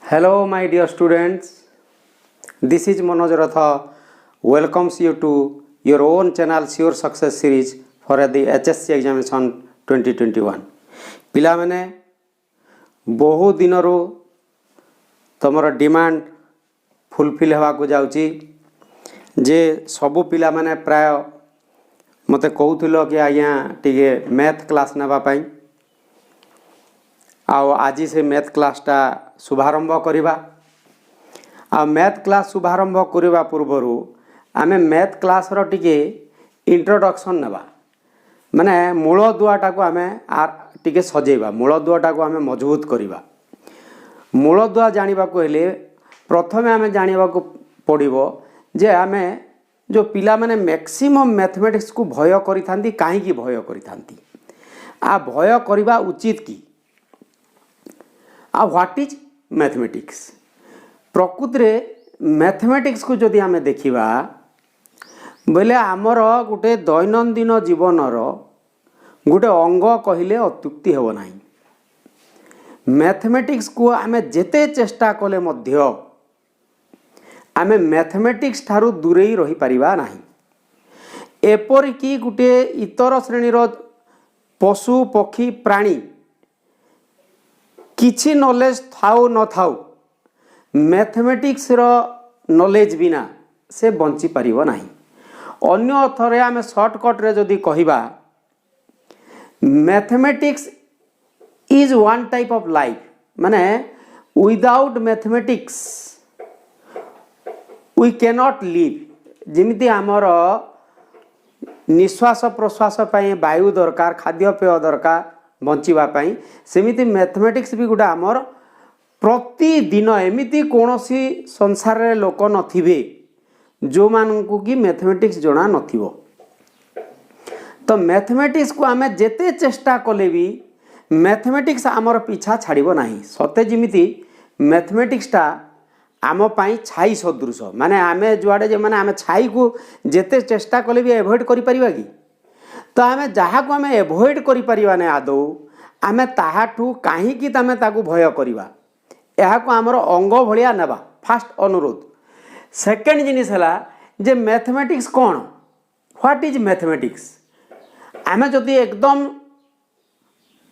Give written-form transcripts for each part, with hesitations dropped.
Hello, my dear students. This is Manoj Ratha. Welcomes you to your own channel, Sure Success Series for the HSC examination 2021. ପିଲାମାନେ ବହୁ ଦିନରୁ ତମର demand fulfil ହେବାକୁ ଯାଉଛି ଯେ ସବୁ ପିଲାମାନେ ପ୍ରାୟ ମୋତେ କହୁଥିଲ କି ଆଜ୍ଞା ଟିକେ ମ୍ୟାଥ୍ କ୍ଲାସ୍ ନେବା ପାଇଁ ଆଉ ଆଜି ସେ ମ୍ୟାଥ୍ କ୍ଲାସ୍ଟା शुभारंभ करिबा आ मैथ क्लास शुभारंभ करिबा पूर्वरु आमे मैथ क्लास रो टिके इंट्रोडक्शन नेबा माने मूल दुआटा को आमे टिके सजेबा मूल दुआटा को आमे मजबूत करिबा मूल दुआ जानिबा को हेले प्रथमे आमे जानिबा को पड़िबो जे आमे जो पिला माने मैक्सिमम मैथमेटिक्स को भय करिथांती काहे की भय करिथांती आ भय करिबा उचित की आ व्हाट इज मैथमेटिक्स प्रकृत रे मैथमेटिक्स को जदि आमे देखिबा बोले आमर गोटे दैनंदिन जीवन गोटे अंग कहिले अत्युक्ति हेबो नाही मैथमेटिक्स को आमे जेते चेष्टा कले मध्य आमे मैथमेटिक्स थारु दूरेई रही परिबा नाही एपरि की गोटे इतर श्रेणी रो पशु पक्षी प्राणी किछि नॉलेज थाउ न थाउ मैथमेटिक्स रो नॉलेज बिना से बंची परिबो नाही अन्य अर्थरे आमे शॉर्टकट रे जदि कहिबा mathematics is one type of life माने without mathematics we can not live जेमिति हमर निश्वास प्रश्वास पई वायु दरकार खाद्य पेय दरकार बंचिबा पई सेमिति मैथमेटिक्स भी गुडा हमर प्रतिदिन एमिति कोनोसी संसार रे लोक नथिबे जो मानकु की मैथमेटिक्स जणा नथिबो तो मैथमेटिक्स को आमे जेते चेष्टा कले भी मैथमेटिक्स हमर पीछा छाड़िबो नाही सते जिमिति मैथमेटिक्स टा आम पाई छाई सदृश माने आमे जुआडे जे माने आमे छाई को जेते चेष्टा कले भी एवॉइड करि परिबा की तो आमे जहा को आमे एवॉइड करि परिबा ने आदो आमे ताहाठू काहे की तमे ताकू भय करिबा यह को आमर अंग भलिया नेबा फास्ट अनुरोध सेकेंड जिनिस हला जे मैथमेटिक्स कौन व्हाट इज मैथमेटिक्स आमे जदि एकदम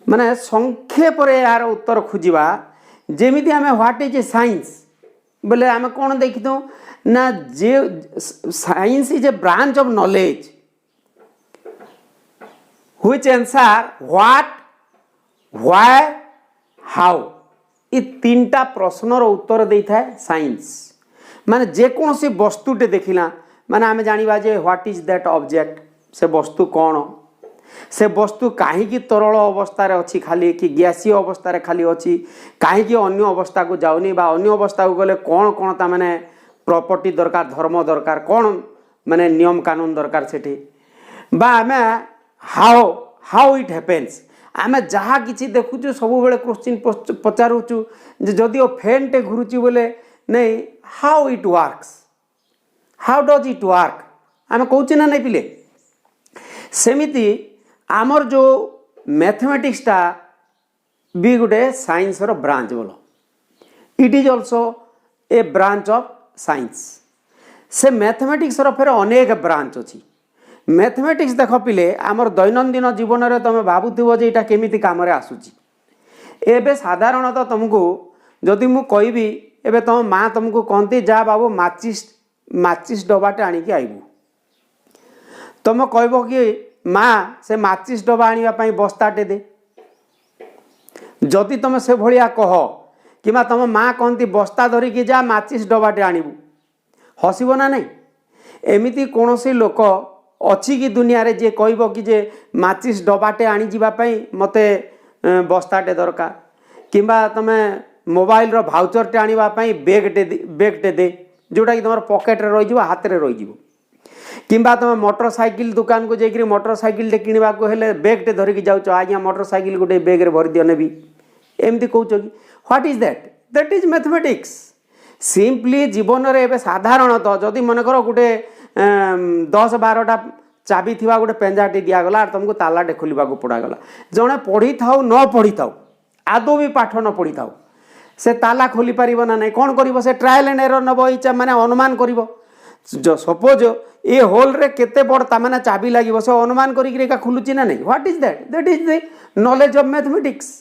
माने संक्षेप रे यार उत्तर खोजिबा जेमिति आमे व्हाट इज साइंस बोले आमे कौन देखितो ना जे science is a branch of knowledge which answer what why how ये तीनटा प्रश्नर उत्तर दे था साइंस माने जेकोसी वस्तुटे देखिला माने आमे जानिबा जे व्हाट इज दैट ऑब्जेक्ट से वस्तु कौन से वस्तु काहे की तरल अवस्था रे अछि खाली कि गैसीय अवस्था रे खाली अछि काहे की अन्य अवस्था को जाउनी बा अन्य अवस्था को गले कौन कौन ता माने प्रॉपर्टी दरकार धर्म दरकार कौन माने नियम कानून दरकार सेठी बा आमे हाउ इट हैपेंस आमे जहाँ किसी देखुचु सब बेले क्वेश्चन पचारुचु जदि फैन टे घुरुची बोले नहीं how it works how does it work आमे कहूचे ना नहीं पिले सेमिति आमर जो मैथमेटिक्स टा भी गोटे साइंस रो ब्रांच बोलो it is also a branch of science से मैथमेटिक्स रो फेर अनेक ब्रांच अछि मैथमेटिक्स देख पिले आमर दैनंदिन जीवन रे तुम भावुथिबो जे एटा केमिति काम रे आसुची एबे साधारणतः तुमको जदि मु कहबी एबे तुम माँ तुमको कहती जा बाबू माचिस डबाटे आनिकी आइबू तुम कहबो कि माँ से माचिस डबा आनिबा पई बस्ताटे दे जदि तुम से भलिया कह कि माँ तुम माँ कहती बस्ता धरिकी जा माचिस डबाटे आनिबू हसिबो ना नहीं एमिति कोनोसी लोक अच्छी की दुनिया रे जे कहबो कि जे माचिस डबाटे आनी जीवा पई मते बस्ताटे दरकार किंबा तमे मोबाइल रो भाउचर टे आनिबा पई बेगटे दे जोटा कि तमर पॉकेट रे रहि जीवा हाथ रे रहि जीवो किंबा तमे मोटरसाइकिल दुकान को जेकरी मोटरसाइकिल टे किनिबा को हेले बेगटे धरि कि जाउचो आज्ञा मोटरसाइकिल गोटे बेग रे भरि दियो नेबी एमती कहउचो कि what is that is mathematics simply जीवन रे एबे साधारणतः जदि मन करो गोटे 10-12टा चाबी थिबा गोटे पेंजाटी दिया गला और तुमको तालाटे खोलिबा को पड़ा गला जणे पढ़ी थाउ न पढ़ी थाउ आदो भी पाठ न पढ़ी थाउ से ताला खोली पारिब ना नहीं कौन करिवो से ट्रायल एंड एरर नब ई माने अनुमान करिवो जो सपोज ए होल रे केते बड़ ता माने चाबी लागिवो से अनुमान करिक एका खुलुची ना नहीं what is that is the knowledge of mathematics.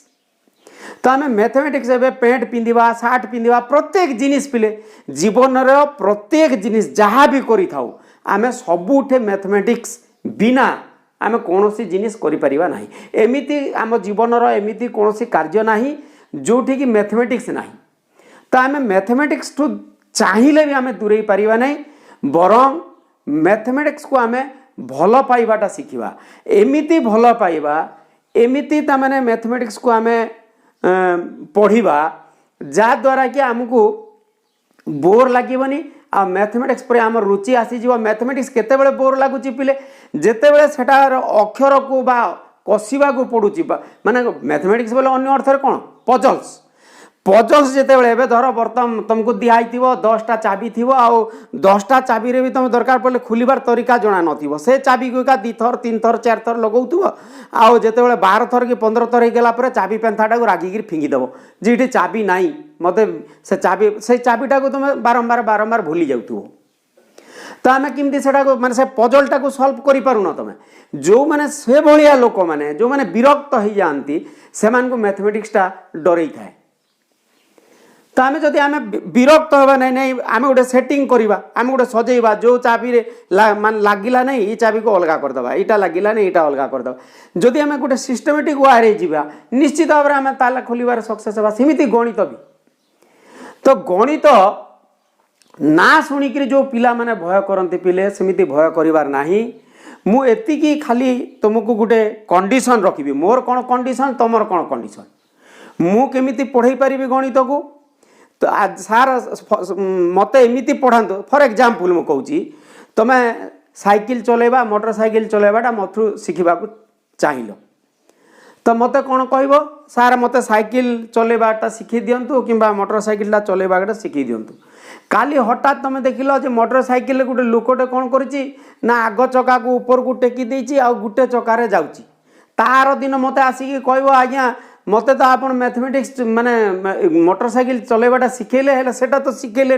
तो आम मैथमेटिक्स ए पेंट पिंधा सार्ट पिंधा प्रत्येक जिनिस पिले जीवन प्रत्येक जिनिस जहाँ भी करी थाउ आमे सबुठे मैथमेटिक्स बिना आमे कौनसी जिनिस करि परिबा नाही एमिति आम जीवन एमिति कौनसी कार्य नाही जोठी कि मैथमेटिक्स नाही। तो आमे मैथमेटिक्स ठू चाहिए भी आमे दूरे परिबा नाही बरं मैथमेटिक्स को आमे भल पाइबाटा शिखिबा एमिति भल पाइबा एमिति ता माने मैथमेटिक्स को आमे पढ़िबा जा द्वारा कि आमको बोर लागबनी आ मैथमेटिक्स पर आम रुचि आसीज मैथमेटिक्स केतेबेले बोर लगुच पिले जेतेबेले सेटार अक्षर को बा कषिबा को पड़ुची माने मैथमेटिक्स बोले अन्य अर्थ कौन पजल्स पजल्स जेतेबेले एबे धर बर्तमान तुमको दिहाई थिवो 10टा चाबी थिवो आउ 10टा चाबी रे भी तुम दरकार पड़े खुलिबार तरीका जणा नथिवो से चाबी को का 2 थर 3 थर 4 थर लगाउथुवो आउ जेतेबेले 12 थर कि 15 थर हेगला पर चाबी पेंथाटा को रागी फिंगी देबो जेठी चाबी नाही मते से चाबीटा को तुम बारंबार भूली जाउथुवो। तो आम केमती से माने से पजलटा को सॉल्व करि पारुन तमे जो माने से भलिया लोक माने जो माने विरक्त हो जाती से मैथमेटिक्सटा डरई थाए। तो आम जदि आम विरक्त हवा नहीं आम गोटे सेटिंग करवा आम गोटे सजेवा जो चाबी मान लगिला नहीं ये चाबी को अलग करदे यहाँ लगिला नहीं यहाँ अलग करदे जदि आम गोटे सिस्टमेटिक वे जा निश्चित भाव में आम ताला खोलिबार सक्सेस हवा सेमती गणित भी। तो गणित ना शुणिक जो पिला माने भय करते पिले सेमती भय करिवार नाही मु एतिकी खाली तुमको गोटे कंडीशन रखी मोर कौन कंडीशन तुमर कौन कंडीशन मु केमिति पढ़ाई पारिबी गणित को। तो आज सार मत एमती पढ़ातु फॉर एग्जांपल मु कहूँ तुम साइकिल चलेबा मोटरसाइकिल चलेबाटा मथु शिखा चाहिल तो मत कौन कह सार मत साइकिल चलेबाटा शिखी दिंतु कि मोटरसाइकिलटा चलेबाटा शिखी दिंतु काली हठात तुम देखिल जे मोटरसाइकिल गोटे लोकटे कौन करी ना आग चक्का को ऊपर को टेकी देछि आ गोटे चक्कर जाउछि तार दिन मत आसिक कह आज्ञा मत तो आप मैथमेटिक्स माने मोटरसाइकिल चलेबाटा शिखेले हेले सेटा तो शिखेले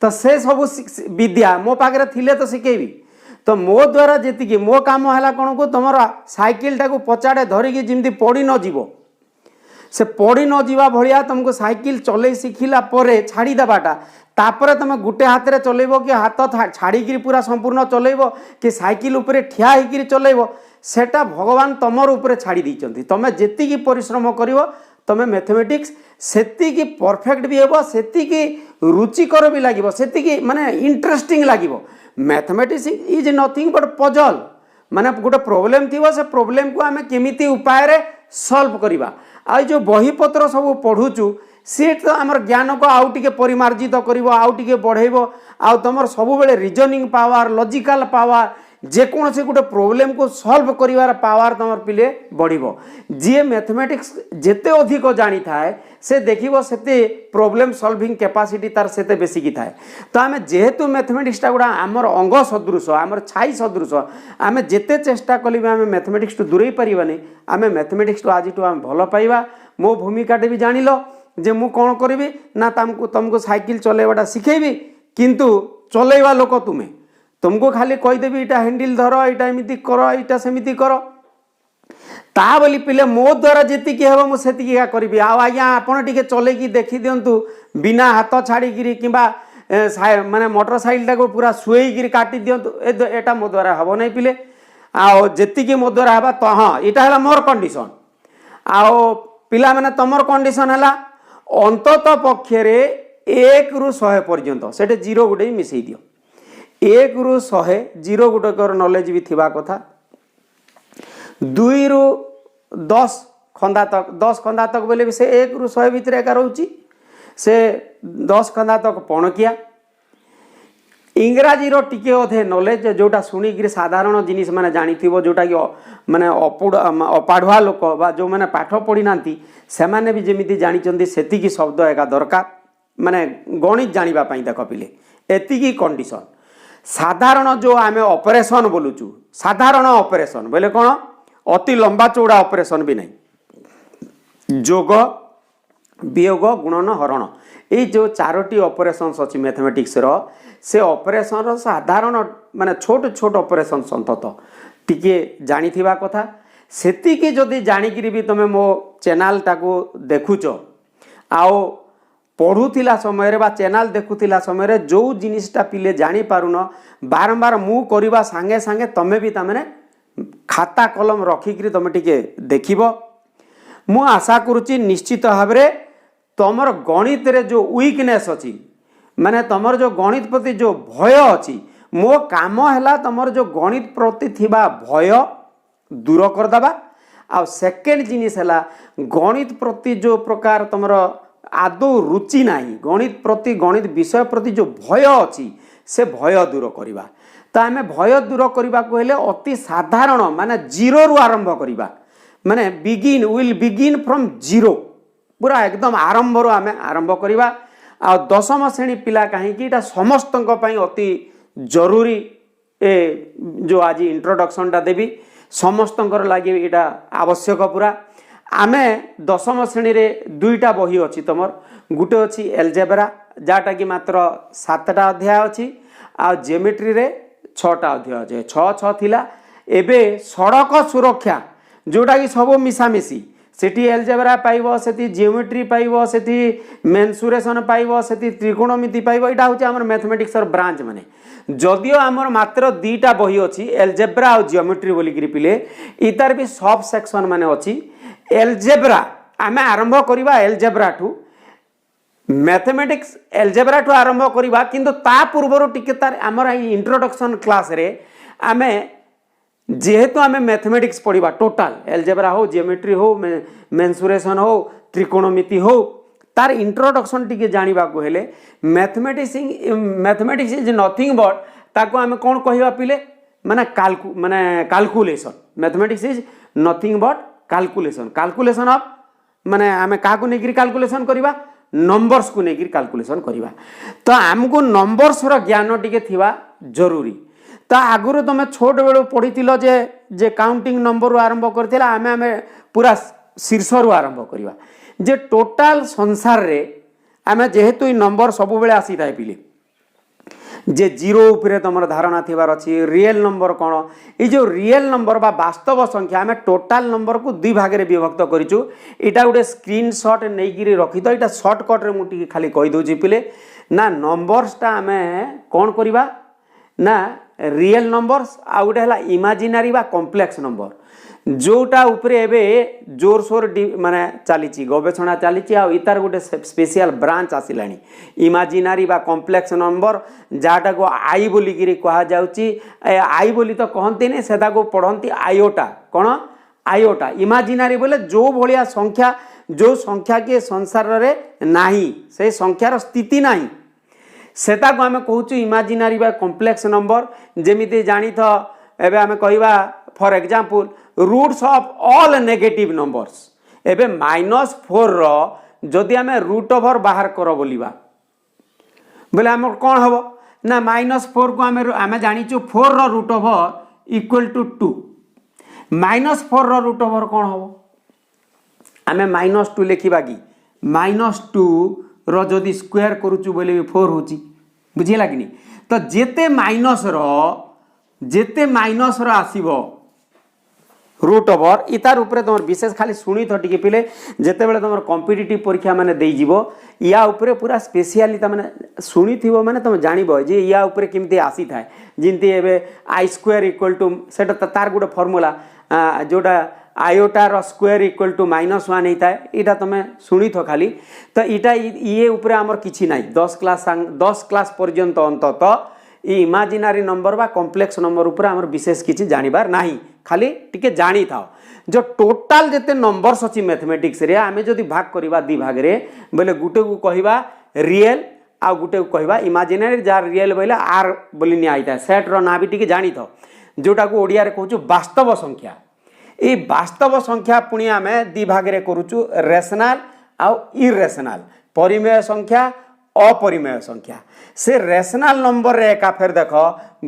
तो से सब विद्या मो पाखे थिले तो शिखेबी। तो मो द्वारा जी मो काम है कौन को तुम साइकिलटा को पचाड़े धरिकी जमी पड़ी न जीव से पड़ी न जीवा भलिया तुमको साइकिल चले शिखिला परे छाड़ी देवाटा तापर तुम गुटे हाथ में चलेब कि हाथ छाड़ी पूरा संपूर्ण चलेब कि साइकिल उपरे ठिया होकर चलेब सेटा भगवान तुमर उपरे छाड़ी देइचंती तुम जेतिकी परिश्रम करिवो तुम मैथमेटिक्स सेतिकी परफेक्ट भी हेबो सेतिकी रुचिकर भी लागिवो सेतिकी माने इंटरेस्टिंग लागिवो। Mathematics is nothing but puzzle माने गोटे प्रोब्लेम थी से प्रोब्लेम को आम केमिति उपाय रे सॉल्व करवा आ जो बही पत्र सब पढ़ुचु सी तो आमर ज्ञान को आउ टिके परिमार्जित करिवो आउ टिके बढ़ेइबो आ तुमर सब बेले रीजनिंग पावर लॉजिकल पावर जेकोसी गोटे प्रोब्लेम को सॉल्व करिवार पावर तुम पिले बढ़िबो जी मैथमेटिक्स जेते अधिक जानी थाए से देखिबो सेते प्रोब्लेम सॉल्विंग कैपेसिटी तार सेते बेसी की थाए। तो आम जेहेतु मैथमेटिक्सटा गुड़ा आमर अंग सदृश आमर छाई सदृश आम जेते चेष्टा कले भी आम मैथमेटिक्स दूरे पारिबानी आम मैथमेटिक्स आज आम भल पाइबा। मो भूमिकाटे भी जानिल जे मु कौन करी ना तुमको साइकिल चलेबाटा शिखेबी किंतु चलेवा लोक तुम्हें तुमको खाली कहीदेवी इटा हैंडल धर इटा एमती कर इटा सेमती कर ता बोली पिले मो द्वारा जीति हम मुझे करी आज्ञा आपड़ टे चलैकी देखी दिंतु बिना हाथ छाड़ी कि माने मोटरसाइकिलटा को पूरा शुएक काटी दिंतु एटा मो द्वारा हम नहीं पिले आती मो द्वारा हवा तो हाँ यहाँ है मोर कंडीशन आओ पिला माने तमर कंडीशन है अंतत पक्षरे 1 ରୁ 100 पर्यंत से 0 गोटे मिसई दियो 1 ରୁ 100 0 गोटे नॉलेज भी थिबा कथा 2 ରୁ 10 खंदा तक बोले भी से 1 ରୁ 100 भितर एका रहउची से 10 खंदा तक पणकिया इंग्राजी रो टिके अधे नॉलेज जोटा शुणिक साधारण जिनिस माने जानी जोटा कि माने अपाढ़ुआ लोक बा जो माने पाठ पढ़ी नांती से माने भी जेमिति जानी सेतिकी शब्द एका दरकार माने गणित जानिबा पई देख पिले एतिकी कंडीशन साधारण जो आमे ऑपरेशन बोलुचु साधारण ऑपरेशन बोले कौन अति लंबा चौड़ा ऑपरेशन भी नहीं जोग वियोग गुणन हरण ये जो चारोटी ऑपरेशंस अच्छी मैथमेटिक्स रो से ऑपरेशन साधारण माने छोट छोट ऑपरेशन अंतत टिके जानी थिबा कथा सेति के जदि जानिकरी भी तुम मो चैनल टाको देखुच आओ पढ़ुला समय बा चैनल देखुला समय जो जिनिसटा पिले जानी पारुन बारंबार मु करवा सांगे सांगे तमें भी तमें खाता कलम रखिकी तुम टिके देखिब मु आशा करुच्ची निश्चित भाव में तुमर गणित रे जो वीकनेस अच्छी माने तुमर जो गणित प्रति जो भय अच्छी मो काम है तुमर जो गणित प्रति थिबा भय दूर करदबा आ सेकेंड जिनिस है गणित प्रति जो प्रकार तुमर आदौ रुचि नाही गणित प्रति गणित विषय प्रति जो भय अच्छी से भय दूर करवा तो आम भय दूर करने को हेले अति साधारण माने जीरो रु आरंभ करवा माने बिगिन फ्रॉम जीरो पूरा एकदम आरंभ रू आम आरंभ करवा आ दशम श्रेणी पिला कहीं समस्त अति जरूरी ए जो आज इंट्रोडक्शन टा देवी समस्त लगे यहाँ आवश्यक पूरा आमे दशम श्रेणी रे दुईटा बही अच्छी तुमर गुटे अच्छी एलजेब्रा जाटा कि मात्र 7टा अध्याय अच्छी आ ज्योमेट्री रे 6टा अध्याय अच्छे 6 थिला एबे सड़क सुरक्षा जोटा कि सब मिसामिशी सेठी एलजेब्रा पाइबो सेठी जियोमेट्री पाइबो सेठी मेंसुरेशन पाइबो सेठी त्रिकोणमिति पाइबो इटा होचे हमर मैथमेटिक्स र ब्रांच माने जदियो हमर मात्र 2टा बही अछि एलजेब्रा और जियोमेट्री बोली करी पिले इतार भी सब सेक्शन माने अछि एलजेब्रा आमे आरंभ करिबा एलजेब्रा ठू मैथमेटिक्स एलजेब्रा ठू आरंभ करिबा किंतु ता पूर्वरो टिके तार हमर इंट्रोडक्शन क्लास रे आमे जेहेतु आमे मैथमेटिक्स पढ़िबा टोटल एलजेब्रा हो जियोमेट्री हो मेंसुरेशन हो त्रिकोणमिति हो तार इंट्रोडक्शन टिके जानिबा को हेले मैथमेटिक्स इज नथिंग बट ताको आमे कोन कहिबा पिले माने calculation mathematics is nothing but calculation of माने आमे का को नेगिरी कैलकुलेशन करिबा नंबर्स को नेगिरी कैलकुलेशन करिबा तो हमको नंबर्स रो ज्ञान टिके थिबा जरूरी ता आगुरु तुम छोट बेलू पढ़ी जे काउंटिंग नंबर रू आरंभ करथिला आमे पूरा शीर्ष रू आरंभ करवा जे टोटाल संसार रे आमे जेहेतु नंबर सब बेले आसी थाए पिले जे जीरो उपरे तुम धारणा थिबार अछि रियल नंबर कौन ये जो रियल नंबर बा वास्तव संख्या आमे टोटाल नंबर को दुई भाग रे विभक्त करिचु एटा गोटे स्क्रीनशॉट नैगिरी रखि तो एटा शॉर्टकट रे मुटी खाली कहि दउची पिले ना नंबर्स टा आमे कोन करिबा ना रियल नंबर्स आ गोटे है इमाजिनारी बा कॉम्प्लेक्स नंबर जोटा उपरे एबे जोर सोर माने चली गवेषणा चली इतार गोटे स्पेशल ब्रांच आसिलानी इमाजिनारी बा कॉम्प्लेक्स नंबर जाटा को आई बोलिकी कहा जाउची आई बोली तो कहती नहीं सेटा को पढ़ती आयोटा कौन आयोटा इमाजिनारी बोले जो भलिया संख्या जो संख्या के संसार रे नाही से संख्यार स्थिति नाही सेटा को आमे कहूचु इमाजिनारी बा कॉम्प्लेक्स नंबर जेमिति जानी तो एबे आमे कहिबा for example roots of all negative numbers एबे -4 रो जदि आमे रूट ओवर बाहर करो बोलिबा बोले आमे कोन हबो ना -4 को आमे जानिचु 4 रो रूट ओवर इक्वल टू 2 -4 रो रूट ओवर कोन हबो आमे -2 लिखिबा कि -2 रो जदि स्क्वायर करूचु बोले 4 होची बुझिला कि नहीं तो जेते माइनस रो आसीबो रूट ओवर इतार ऊपर तुम विशेष खाली शुणी तो टिके पिले जेते बेले तुम कॉम्पिटिटिव परीक्षा माने देई जीवो या ऊपर पूरा स्पेशली माने शुणी थिबो माने तुम जानिबो जे या ऊपर केमते आसी थाए जिंती एबे आई स्क्वायर इक्वल टू सेटा तार गुडे फार्मूला जोटा आयोटा रो स्क्वायर इक्वल टू -1 होता है इटा तुम शुणी थो खाली तो इटा ये ऊपर आमर किछि नाही 10 क्लास पर्यंत अंतत ये इमाजिनारी नंबर बा कॉम्प्लेक्स नंबर ऊपर आमर विशेष किछि जानिबार नाही खाली टिके जानी थाओ जो टोटाल जेते नंबर्स अछि मैथमेटिक्स रे आमे जदि भाग करबा दी भाग रे बोले गुटे को कहिबा रियल आ गुटे को कहिबा इमाजिनारी जार रियल बोले आर बोली नि आइता सेट रो ना भी टिके जानी थाओ जोटा को ओडिया रे कहूछु वास्तव संख्या ये वास्तव संख्या पुणी आमे दी भाग रे करूछु रेशनल आ इरेशनल परिमेय संख्या अपरिमेय संख्या से रेशनल नंबर रे एका फेर देख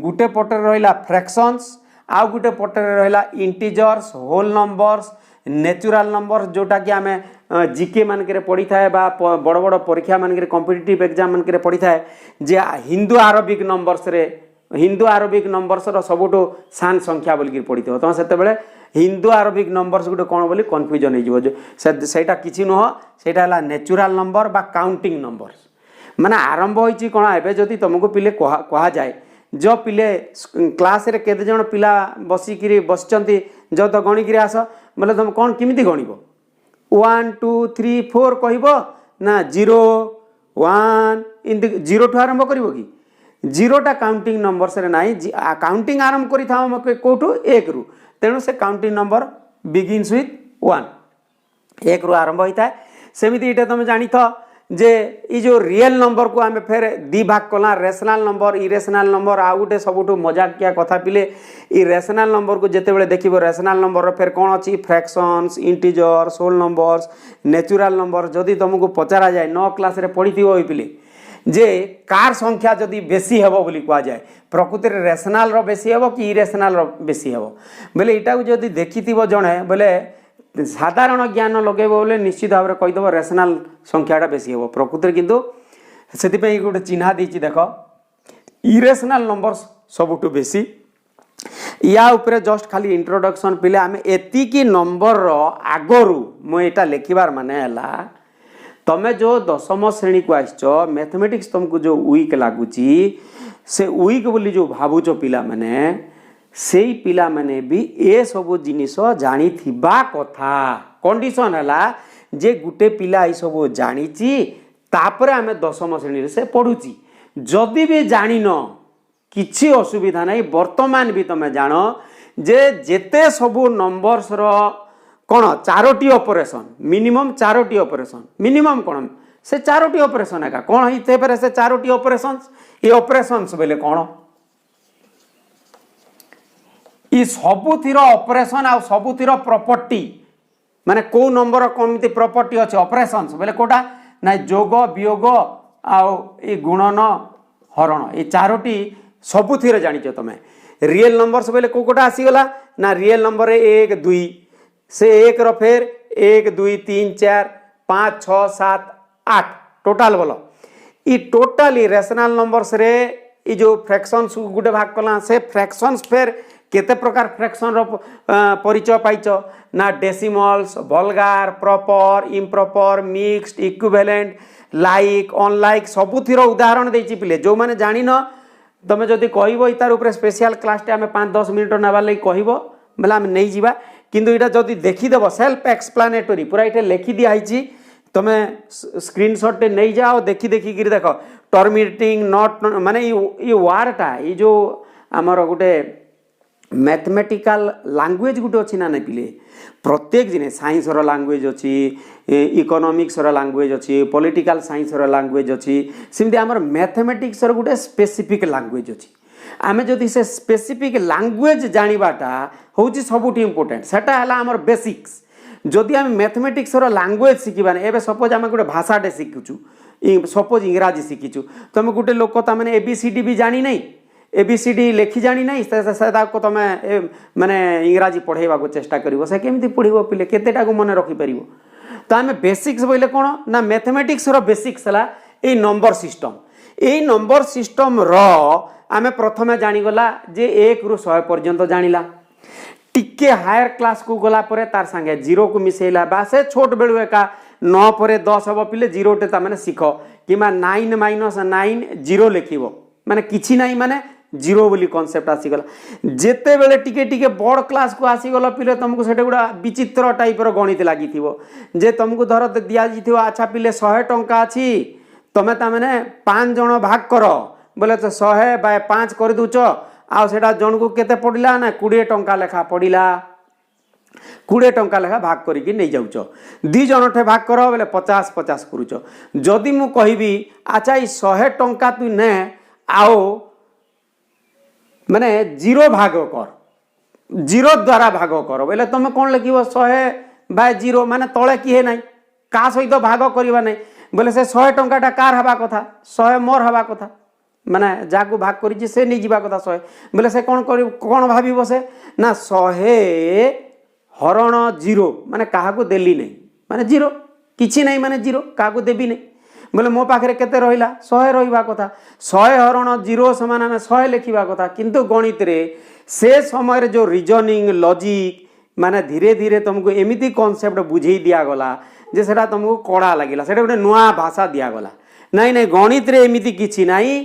गुटे पटे रहिला फ्रैक्शंस आ गुटे पटे रहिला integers whole numbers natural numbers जोटा कि आमे जीके मानक पड़ी थाए बा बड़ बड़ परीक्षा मानक कॉम्पिटिटिव एग्जाम मानक पड़ी थाए जे हिंदू आरबिक नंबर्स रे हिंदू आरबिक नंबर्स रो सबुठो सान संख्या बोलिक पड़ी थो तो सेते हिंदू आरबिक नंबर्स गोटे कौन बोली कन्फ्यूजन हो सेटा किछि नुह सेटा हला नेचुरल नंबर बा काउंटिंग नंबर्स माने आरंभ होइछि कोन एबे जदि तुमको पिले कहा जाए जो पिले क्लास रे केते जण पिला बसिकिरी बसचंती जो तो गणिक आस बोले तुम कौन किमिति गणिब 1 2 3 4 कहब ना 0 1 इनती 0 ठू आरंभ करिवो कि 0टा काउंटिंग नंबर्स रे नाही काउंटिंग आरंभ करि थाओ मके कोठू 1 रु तेणु से काउंटिंग नंबर बिगिन्स विथ 1 1 रु आरंभ होता है सेमिति इटा तुम जानी था जे ई जो रियल नंबर को आमे फेर दी भाग कला रेशनल नंबर इरेशनल नंबर आ गुटे सबुठु मजाकिया कथा पिले ई रेशनल नंबर को जेते बेले देखिबो रेशनल नंबर रो फेर कोन अछि fractions integers whole numbers natural number जदि तुमको पचारा जाए 9 क्लास रे पढ़िथिबो होई पिले जे कार संख्या जदि बेसी हेबो बोली कहा जाए प्रकृति रे रेशनल रो बेसी हेबो कि इरेशनल रो बेसी हेबो बोले इटा को जदि देखिथिबो जणे बोले साधारण ज्ञान लगे बोले निश्चित भाव में कहीदेव रेशनल संख्याटा बेसी हे प्रकृति किंतु से गोटे चिन्हा देती देख इरेशनल नंबर्स सबुठु बेसी या उपरे जस्ट खाली इंट्रोडक्शन पिले आम एतिकी नंबर आगरू मुझा लिखबार माने हला तमें जो दशम श्रेणी को आसच मैथमेटिक्स तुमको जो वीक लगुच से वीक बोली जो भावुच पिला माने से पिला माने भी ए सब जिनिस जानी थिबा कथा कंडीशन हला जे गुटे पिला ए सब जानिची तापरे आमे दशम श्रेणी से पढ़ुची जदि भी जानिन किछि असुविधा नहीं वर्तमान भी तमे जानो जे जेते सब नंबर्स रो कोन चारोटी ऑपरेशन मिनिमम चारोटी ऑपरेशन मिनिमम कोन से चारोटी ऑपरेशन है कोन हिते पर से चारोटी ऑपरेशंस ये ऑपरेशंस बेले कोन ई सबुथिर ऑपरेशन आ सबुथिर प्रॉपर्टी माने को नंबर कमिति प्रॉपर्टी अछि ऑपरेशंस बेले कोटा ना जोग वियोग आ ई गुणन हरण ये चारोटी सबुथिर जानिଛ तमे रियल नंबर्स बेले को कोटा आसी गला ना रियल नंबर 1 2 से 1 रो फेर 1 2 3 4 5 6 7 8 टोटल बोलो ई टोटली रेशनल नंबर्स रे ई जो फ्रैक्शंस गुटे भाग कला से फ्रैक्शंस फेर केते प्रकार फ्रैक्शन रो परिचय पाइछ ना decimals vulgar proper improper mixed equivalent like unlike सबुथिर उदाहरण देछि पिले जो माने जानि न तमे जदि कहइबो इतार ऊपर स्पेशल क्लास टे हमें 5-10 मिनिट नबार लई कहइबो बेला हम नै जीवा किंतु इटा जदि देखि देबो सेल्फ एक्सप्लेनेटरी पूरा इटे लिखि दिया आइछि तमे स्क्रीनशॉट टे नै जाओ देखि देखि गिर देखो टर्मिनेटिंग नॉट माने ई वारटा ई जो हमर गुटे मैथमेटिकल लैंग्वेज गुटे अच्छी ना पिले प्रत्येक जिनिस साइंस रो लैंग्वेज अच्छी इकोनॉमिक्स रो लैंग्वेज अच्छी पॉलिटिकल साइंस रो लैंग्वेज अच्छी सेमती हमर मैथमेटिक्स रो गुटे स्पेसिफिक लैंग्वेज अच्छी आमे जदि से स्पेसिफिक लैंग्वेज जानिबाटा होची सबुठी इंपोर्टेंट सेटा हला हमर बेसिक्स जदि आमे मैथमेटिक्स रो लैंग्वेज शिखिबाने एबे सपोज आमे गुटे भाषाटे शिखुछु सपोज इंग्रजी शिखिछु तमे गुटे लोक ता माने एबीसीडी भी जानि नै एबीसीडी लेखि जानी नहीं को तुम माने इंग्राजी पढ़ेवा को चेष्टा करिवो से केमती पढ़िवो पिले केतेटा को मन रखि परिवो तो आमे बेसिक्स बोले कोन ना मैथमेटिक्स रो बेसिक्स हला ए नंबर सिस्टम रो आमे प्रथमे जानी गला जे 1 रु 100 पर्यंत जानिला टिके हायर क्लास को गला परे तार संगे 0 को मिसेला बा से छोट बेलु एका 9 परे 10 हबो पिले 0 टे ता माने सिखो किमा 9 - 9 0 लिखिवो माने किछि नाही माने 0 बोली कॉन्सेप्ट आसीगला जेते बेले टिके टिके बड़ क्लास को आसीगला पिले तुमको सेटे गुडा विचित्र टाइप रो गणित लागिथिवो जे तुमको धर दिया जिथिवो अच्छा पिले 100 टंका अछि तमे ता माने 5 जण भाग करो बोले तो 100/5 कर दुच आ सेटा जण को केते पडिला ना 20 टंका लेखा पडिला 20 टंका लेखा भाग करिकि नै जाउचो 2 जण ठे भाग करो बोले 50-50 करूचो जदि मु कहिबी अच्छा ई 100 टंका तू ने आओ माने 0 भाग कर 0 द्वारा भाग कर बोले तुम कौन लिख 100/0 माने तले किए ना का सहित भाग करवा नहीं बोले से 100 टंकाटा कार हवा कथा 100 मोर हवा कथा माने जाकू भाग करी से नहीं जीवा कथा 100 बोले से कौन भावी बसे ना 100 हरण 0 माने कहा को देली नहीं माने 0 किछि नहीं माने जीरो क्या देवी नहीं बोले मो पाखे केते रहिला 100 रहिबा कथा 100 हरण 0 समान आम 100 लिखा कथा किंतु गणित रे से समय जो रिजनिंग लॉजिक माने धीरे धीरे तुमको एमिति कॉन्सेप्ट बुझे दिगला जे सेटा तुमको कड़ा लगिला सेटा गोटे नुआ भाषा दिगला नहीं नहीं गणित रे एमिति किछि नहीं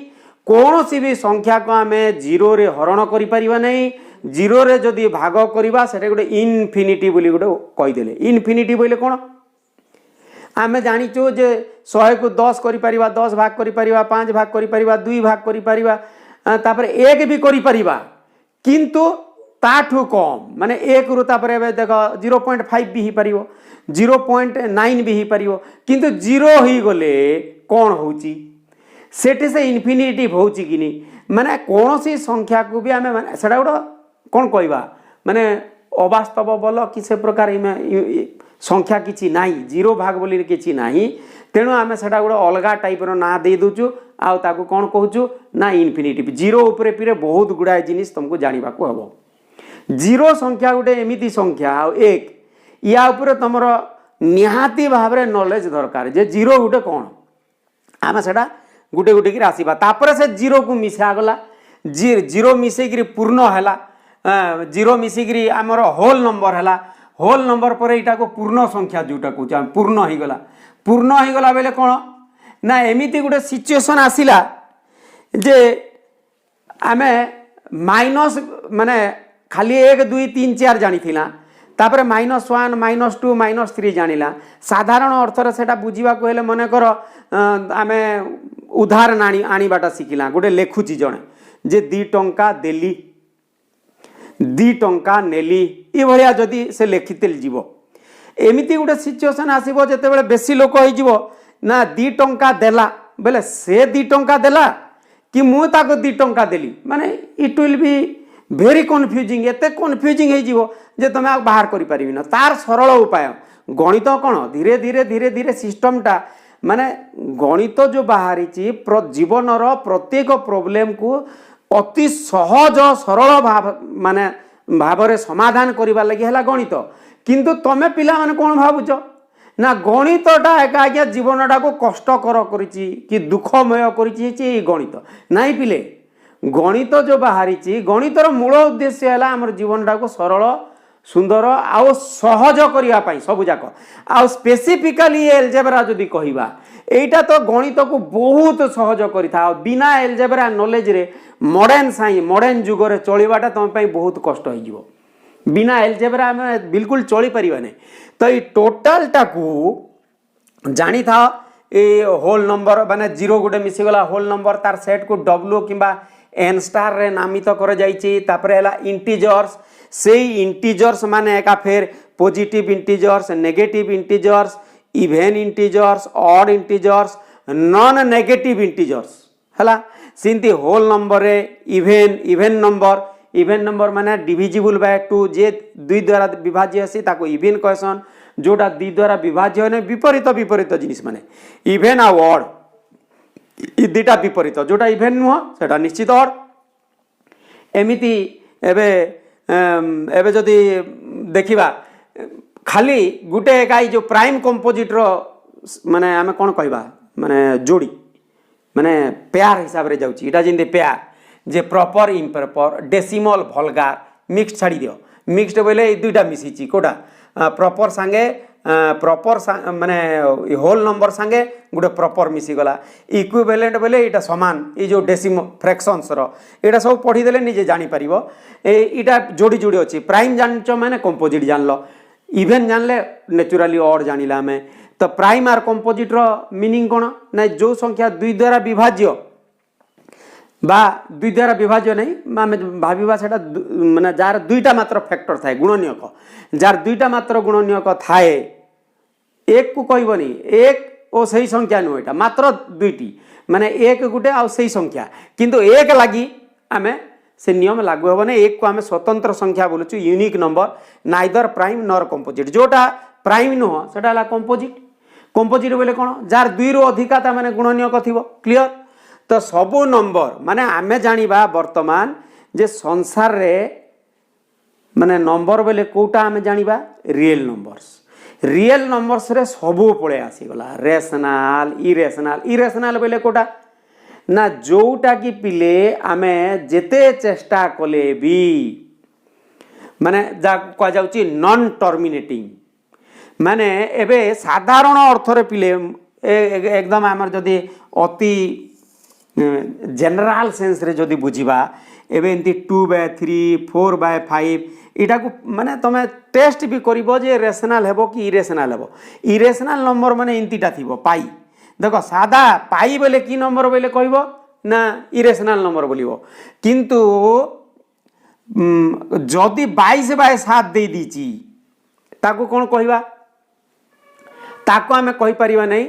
कौन सी भी संख्या को आम जीरो रे हरण करि परिबा नहीं जीरो रे जदि भाग करवा सेटा गोटे इनफिनिटी बोली गोटे कहीदेले इनफिनिटी बोले कौन आम जाचु जे 100 को 10 करि परिबा 10 भाग करि परिबा 5 भाग करि परिबा 2 भाग करि परिबा तापर 1 भी करि परिबा किंतु ताठू कम माने 1 रु तापर देख 0.5 भी ही परिबो 0.9 भी ही परिबो किंतु 0 ही गले कौन होउची सेठी से इनफिनिटी होउची कि नहीं माने कौन सी संख्या को भी आम माने सेटा गोटे कौन कहवा माने अवास्तव बोल कि से प्रकार संख्या किछि नाही जीरो भाग बोली किछि नाही तेणु आम सेटा गोटे अलगा टाइप रो ना दे दूचु आउ ताकू कौन कहूचु ना इनफिनिटी जीरो उपरे पीरे बहुत गुड़ाए जिनिस तुमको जानिबा को हबो जीरो संख्या गोटे एमिति संख्या आउ एक या उपरे तुमर निहाती भाव रे नॉलेज दरकार जे जीरो गोटे कौन आम सेटा गुटे गुटे की आसवा तापर से जीरो को मिसा गला जीरो मिसेक पूर्ण है जीरो मिसिक आमर होल नंबर है होल नंबर पर यहाँ को पूर्ण संख्या जोटा कह पूर्ण हो गला बेले कौन ना एमती गोटे सिचुएशन आसला जे आम माइनस माने खाली 1 2 3 4 जानी तापर -1 -2 -3 जानिला साधारण अर्थ से बुझा हेले मनकर आम उदाहरण आनीबाटा शिखला गोटे लेखुची जड़े जे 2 टंका देली 2 टंका नेली ये भाया जदि से लिखिते जीव एमती गोटे सिचुएशन आसो जिते बेसी लोक हो ना 2 टंका देला बेले से 2 टंका देला कि मु ताको 2 टंका देली माने it will be very confusing एते कन्फ्यूजिंग हो जे तुम बाहर करि परिबि न तार सरल उपाय गणित कौन धीरे धीरे धीरे धीरे सिस्टमटा माने गणित जो बाहरी जीवन प्रत्येक प्रोब्लेम को अति सहज सरल भाव माने भाव रे समाधान करिबा लागि हला गणित किंतु तमे पिला माने कोन भाबुच ना गणितटा एक आज्ञा जीवनटा को कष्टकर करिछि कि दुखमय करिछि गणित नाई पिले गणित जो बाहरी गणितर मूल उद्देश्य है आम जीवनटा को सरल सुंदर आउ सहज करने सब जाक आउ स्पेसिफिकाली एलजेब्रा जदि कहवा एटा तो गणित को बहुत सहज करिथा बिना एलजेब्रा नॉलेज रे मॉडर्न जुग रे चलिबाटा तुम बहुत कष्ट हो बिना एलजेब्रा आम बिल्कुल चली पारिबा नहीं तो ये टोटालटा को जानी था ये होल नंबर माने जीरो गोटे मिसीगला होल नंबर तार सेट को डब्ल्यू किंबा एन स्टार रे नामित कर जाइछि तापरे हला इंटीजर्स से इंटीजर्स माने एका फेर positive integers negative integers even integers odd integers non negative integers हला सिंती होल नंबर रे इवेन नंबर माने डिविजिबल बाय 2 जे 2 द्वारा विभाज्य आसी ताको इवेन कहसन जोटा 2 द्वारा विभाज्य ने विपरीत जिनिस माने इवेन आ ऑड इ दुटा विपरीत जोटा इवेन नुह सेटा निश्चित ऑड एमिति एबे जदि देखिबा खाली गुटे एकाई जो प्राइम कंपोजिट रो माने आमे कोन कहबा माने जोड़ी माने पेयर हिसाब रे जाउची इटा जिंदे पेयर जे प्रॉपर इम्प्रॉपर डेसिमल वल्गार मिक्स छाड़ी दियो मिक्स्ड बोले ए दुटा मिसिची कोडा प्रॉपर संगे प्रॉपर माने होल नंबर संगे गोटे प्रॉपर मिसी गला इक्विवेलेंट बोले एटा समान ये जो डेसिमल फ्रैक्शंस रो एटा सब पढ़ी देले निजे जानि परिबो एटा जोड़ी जोड़ी अछि प्राइम जानचो माने कंपोजिट जानलो इवेन जानले नेचुरली ऑड जानिला हमें तो प्राइम आर कंपोजिट रो मीनिंग कोन ना जो संख्या 2 द्वारा विभाज्य बा 2 द्वारा विभाज्य नहीं आम भाविबा सेटा माने जार 2टा मात्र फैक्टर थाए गुणनीयक जार 2टा मात्र गुणनीयक थाए एक को कहबनी एक ओ सही संख्या नु एटा मात्र 2टी माने एक गुटे आ सही संख्या किंतु एक लागि आमे से नियम लागू हेबो ने एक को आमे स्वतंत्र संख्या बोलुछु unique number neither prime nor composite जोटा प्राइम नुह सेटा हला कंपोजिट बोले कोन जार 2 रु अधिका ता माने गुणनीयक थिबो क्लियर तो सबू नंबर माने आमे जानिबा वर्तमान जे संसार रे माने नंबर बोले कोटा आमे जानिबा रियल रियल नंबर्स रे सबू पळे आसीगला रेशनाल इरेशनाल बोले कोटा ना जोटा कि पिले आमे जेते चेष्टा कले भी माने जा कह जाउची नॉन टर्मिनेटिंग माने एबे साधारण अर्थ रे पिले एकदम आमर जदि अति जनरल सेंस रे जदि बुझिबा एबे एंती 2/3 4/5 इटा को माने तमे टेस्ट भी करिवो जे रेशनल हेबो कि इरेशनल हेबो इरेशनल नंबर माने एंतीटा थिबो पाई देखो सादा पाई बोले कि नंबर बोले कहबो ना इरेशनल नंबर बोलिबो किंतु जदि 22/7 दे दीची ताको कोन कहबा ताको आमे कहि परिबा नै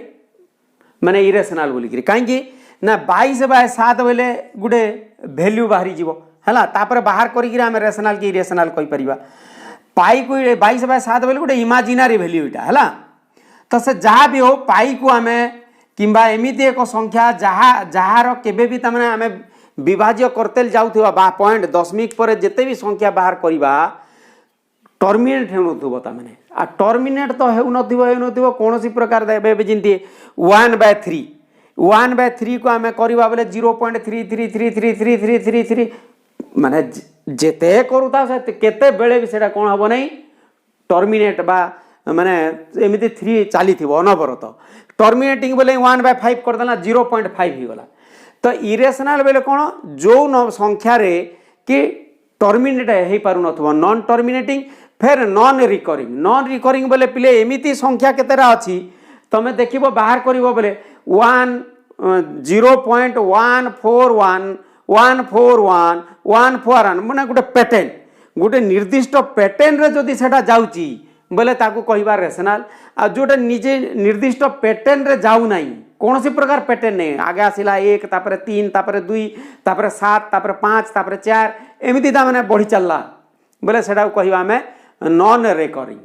माने इरेशनल बोली करी काहे ना 22/7 बोले गुडे वैल्यू बाहरी जीवो हला तापर बाहर करी कि आमे रेशनल कि इरेशनल कहि परिबा पाई को 22/7 बोले गुडे इमेजिनरी वैल्यू इटा हला तो से जहाँ भी हो पाई को आमे किंबा एमिति एक संख्या जहाँ केबे भी तमने आमे विभाज्य करते जाउथबा बा पॉइंट दशमिक पर जेते भी संख्या बाहर करिबा टर्मिनेट हेउनथबो तमने आ टर्मिनेट तो हेउनथबो कोनोसी प्रकार देबे जिंती 1/3 को आमे करिबा बोले 0.33333333 माने जेते करूता से केते बेले भी सेटा कोन हबो नै टर्मिनेट बा माने एमिति 3 चाली थिबो अनवरत टर्मिनेटिंग बोले 1/5 कर देला 0.5 ही गला तो इरेशनल बोले कौन जो संख्या रे कि टर्मिनेट हो पार नथबो नॉन टर्मिनेटिंग फिर नॉन रिकरिंग बोले पिले एमिति संख्या केतेरा अछि तमे देखिबो बाहर करिवो बोले 0.141 माने गोटे पैटर्न गोटे निर्दिष्ट पैटर्न रे जदि सेटा जाउची बोले ताकू कहबा रेशनल आ जोटे निजे निर्दिष्ट पैटर्न रे जाउ नाही कौन सी प्रकार पैटर्न नहीं आगे आसिला 1 तापर 3 तापर 2 तापर 7 तापर 5 तापर 4 एमिति ता माने बढ़ी चलला बोले सेटा कहबा हमें नॉन रिकरिंग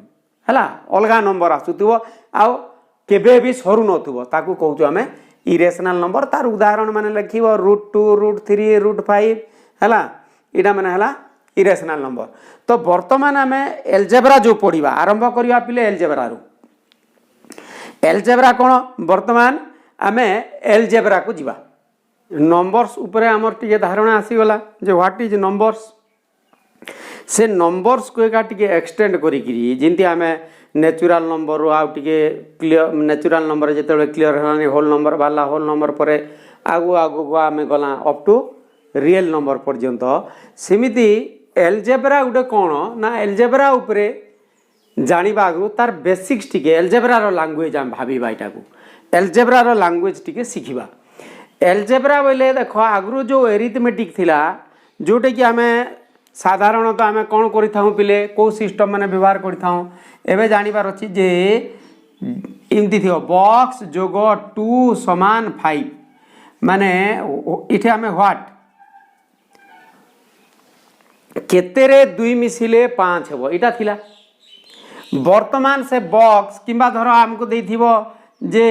हला अलगा नंबर आसुथबो आ केबे भी सरू नथबो ताकू कहउछु हमें इरेशनल नंबर तार उदाहरण माने लिखिबो √2 √3 √5 हला इडा माने हला इरेशनल नंबर तो वर्तमान हमें एलजेब्रा जो पढ़िबा आरंभ करिया पिले एलजेब्रा रु एलजेब्रा कोन वर्तमान आमे एलजेब्रा को जीवा नंबर्स ऊपर आमर टिके धारणा आसीगला जे व्हाट इज नंबर्स से नंबर्स को एका टिके एक्सटेंड करी जिंती आमे नेचुरल नंबर आ टिके क्लियर नेचुरल नंबर जेते क्लियर हलानी होल नंबर वाला होल नंबर परे आगु आगु आमे गला अप टू रियल नंबर पर्यंत सेमिति एलजेब्रा उडे कोन ना एलजेब्रा ऊपर जानिबा आगु तार बेसिक्स टिके एलजेब्रा रो लैंग्वेज हम भाबीबा इटा को एलजेब्रा रो लैंग्वेज टिके सिखिबा एलजेब्रा बोले देखो आगु जो एरिथमेटिक थिला जोटे कि आमे साधारणतः आमे कोन करि थाउ पिले को सिस्टम माने व्यवहार करि थाउ एबे जानिबार अछि जे इमति थियो बॉक्स जोगो 2 समान 5 माने इठे आमे व्हाट केतेरे 2 मिसिले 5 हेबो इटा थिला वर्तमान से बॉक्स किंबा धरो हमको देथिबो जे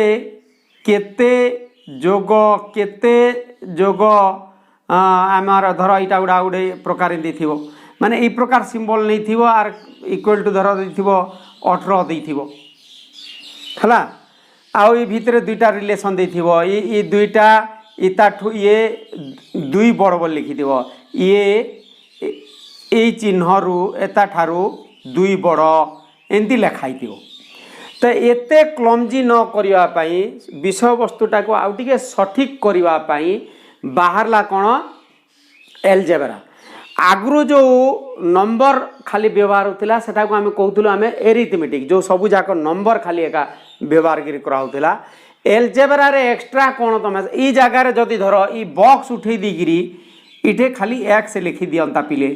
केते जोग आमार धर इटा गुड़ा गोटे प्रकार देथिबो माने ए प्रकार सिंबल नहीं थिबो आर इक्वल टू धर देथिबो 18 देथिबो हला आउ ए भितरे दुईटा रिलेशन देथिबो ए दुईटा इताठू ये दुई बड़ बोल लिखि दिबो ये ए चिन्ह रु एता ठारू दुई बड़ एंती लेखाई थिबो तो एते क्लमजी न करिवा पई विषय वस्तुटा को आउ टिके सठिक करिवा पई बाहरला कोन एलजेब्रा आगु जो नंबर खाली व्यवहार होतिला सेटा को हमें कहउतलो हमें एरिथमेटिक जो सबु जाक नंबर खाली एका व्यवहार करी करा होतिला एलजेब्रा रे एक्स्ट्रा कोन तमे ई जगह रे जदी धरो ई बॉक्स उठै दिगिरी इठे खाली x लिखि दियंता पिले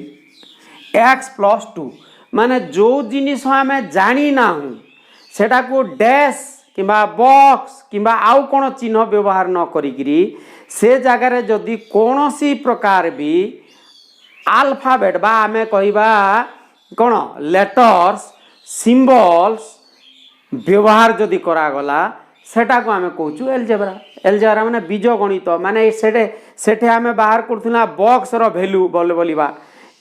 x + 2 माने जो जिनिस हमें जानी ना हूं सेटा को डैश किंबा बॉक्स किंबा आउ कोन चिन्ह व्यवहार न करिगिरी से जगह रे जदी कोनोसी प्रकार भी अल्फाबेट बा हमें कहबा कोन लेटर्स सिंबल्स व्यवहार जदी करा गला सेटा को हमें कहूचु एलजेब्रा माने बीजगणित माने सेठे हमें बाहर करथुना बॉक्स रो वैल्यू बोलिबा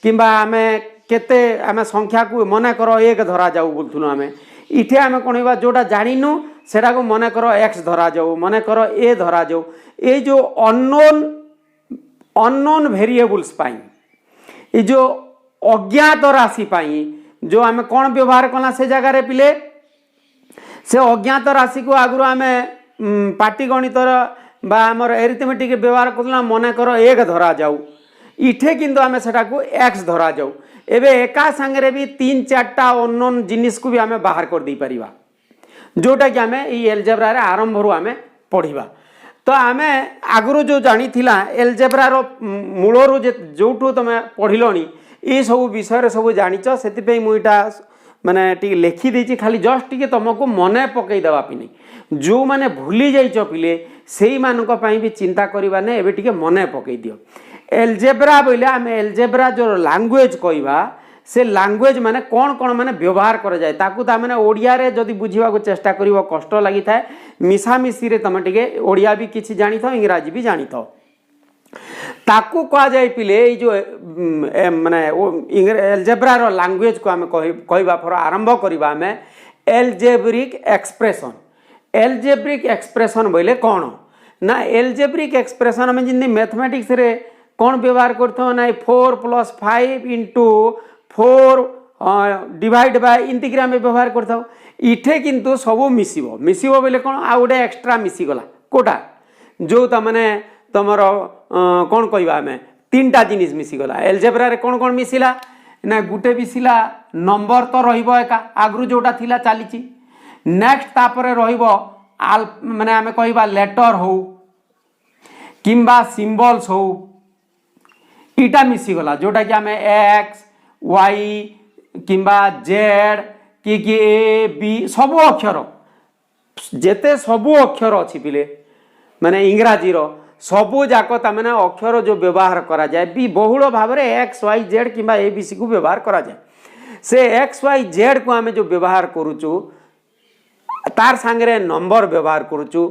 किंबा हमें केते हमें संख्या को मने करो एक धरा जाऊ बोलथुनो हमें इठे आम कौन जोटा जाणीनु सेटा को मन कर एक्स धरा जाऊ मन कर ए धरा जाऊ ये जो अननोन वेरिएबल्स पाई ये जो अज्ञात राशि पाई जो आम कौन व्यवहार कला से जगार पिले से अज्ञात राशि को आगु आम पाटीगणितर बा आमर एरिथमेटिक व्यवहार करला मन कर एक धरा जाऊ इठे किंतु आम सेटा को एक्स धरा जाऊ एबे एका संगे भी 3-4टा अननोन जिनिस को भी आम बाहर कर दे परिबा जोटा कि आम एलजेब्रा आरंभ रू आम पढ़ा तो आम आगु जो जानी एलजेब्रार मूलरू जो तुम पढ़िलनी ये सब विषय सब जानिच से मुझा माने टी लिखी देछि खाली जस्ट टी तुमको मन पकई देवा नहीं जो मैंने भूली जाइच पिले से भी चिंता करवा ने एबे टी मन पकई दियो एलजेब्रा बोले आम एलजेब्रा जो लैंग्वेज कहवा से लैंग्वेज माने कौन कौन माने व्यवहार कर जाए ताकू ता माने ओडिया रे जदि बुझीवा को चेष्टा करिवो कष्ट लागि थाए मिसामिसी रे तमे टिके ओडिया भी किछि जानि थाओ इंग्रजी भी जानि थाओ ताकू कहा जाए पिले जो माने एलजेब्रा रो लैंग्वेज को आम कहवा फर आरंभ करवा आम एलजेब्रिक एक्सप्रेशन बोले कौन ना एलजेब्रिक एक्सप्रेशन आम जिंदे मैथमेटिक्स रे कौन व्यवहार करथो ना 4 + 5 × 4 डिवाइड बाय इनती आम व्यवहार करथो इठे किंतु सब मिसिबो बोले कौन आ गोटे एक्सट्रा मिसिगला कोटा जो तमाने तुमर कौन कहवा आम 3टा जिनिस मिसिगला एलजेब्रा रे कौन कौन मिसिला ना गुटे मिसिला नंबर तो रहिबो एका आगु जोटा थिला चली नेक्स्ट तापरे रहिबो माने आम कहवा लेटर हो किंबा सिंबल्स हो इटा मिसिगला जोटा कि आम एक्स वाई किंबा जेड कि ए बी सबू अक्षर जेते सबू अक्षर अच्छी पिले माने इंग्राजी रो सबू जाक तमाने अक्षर जो व्यवहार करा जाए भी बहुल भाव में एक्स वाई जेड किंबा ए बी सी को व्यवहार करा जाए से एक्स वाई जेड को आम जो व्यवहार करुचु तार सांगरे नंबर व्यवहार करुचु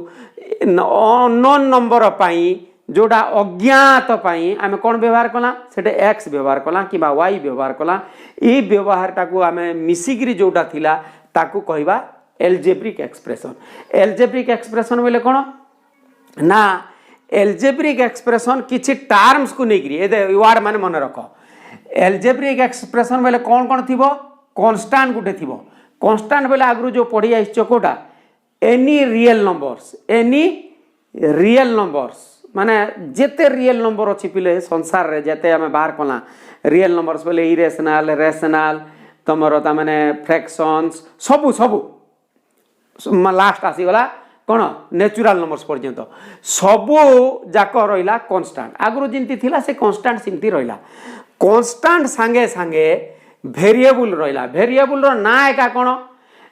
अननोन नंबर पाई जोड़ा अज्ञात पाई आम कौन व्यवहार कला से एक्स व्यवहार कला कि वाई व्यवहार कला ये व्यवहारटा को आम मिसिकी जोटा थिला ताकू कहवा एलजेब्रिक एक्सप्रेशन बोले कौन ना एलजेब्रिक एक्सप्रेशन किछि टर्म्स को लेकर वार्ड माने मन रख एलजेब्रिक एक्सप्रेशन बोले कौन कौन थी कन्स्टांट गुटे थी कन्स्टांट बोले आगु जो पढ़ी आइछ कोटा एनी रियल नंबर्स माने जेते रियल नंबर अच्छी पिले संसार रे जेते आम बाहर कला रियल नंबर्स बोले इरेशनल रेशनल तुमर तामाने फ्रैक्शंस सबू सबू लास्ट आसीगला कौन नेचुरल नंबर्स पर्यंत सबू जाक रहा कन्स्टांट आगु जमी थिला से कन्स्टांट सेमती रहा कन्स्टांट सांगे सांगे वेरिएबल रहा वेरिएबल ना एका कौन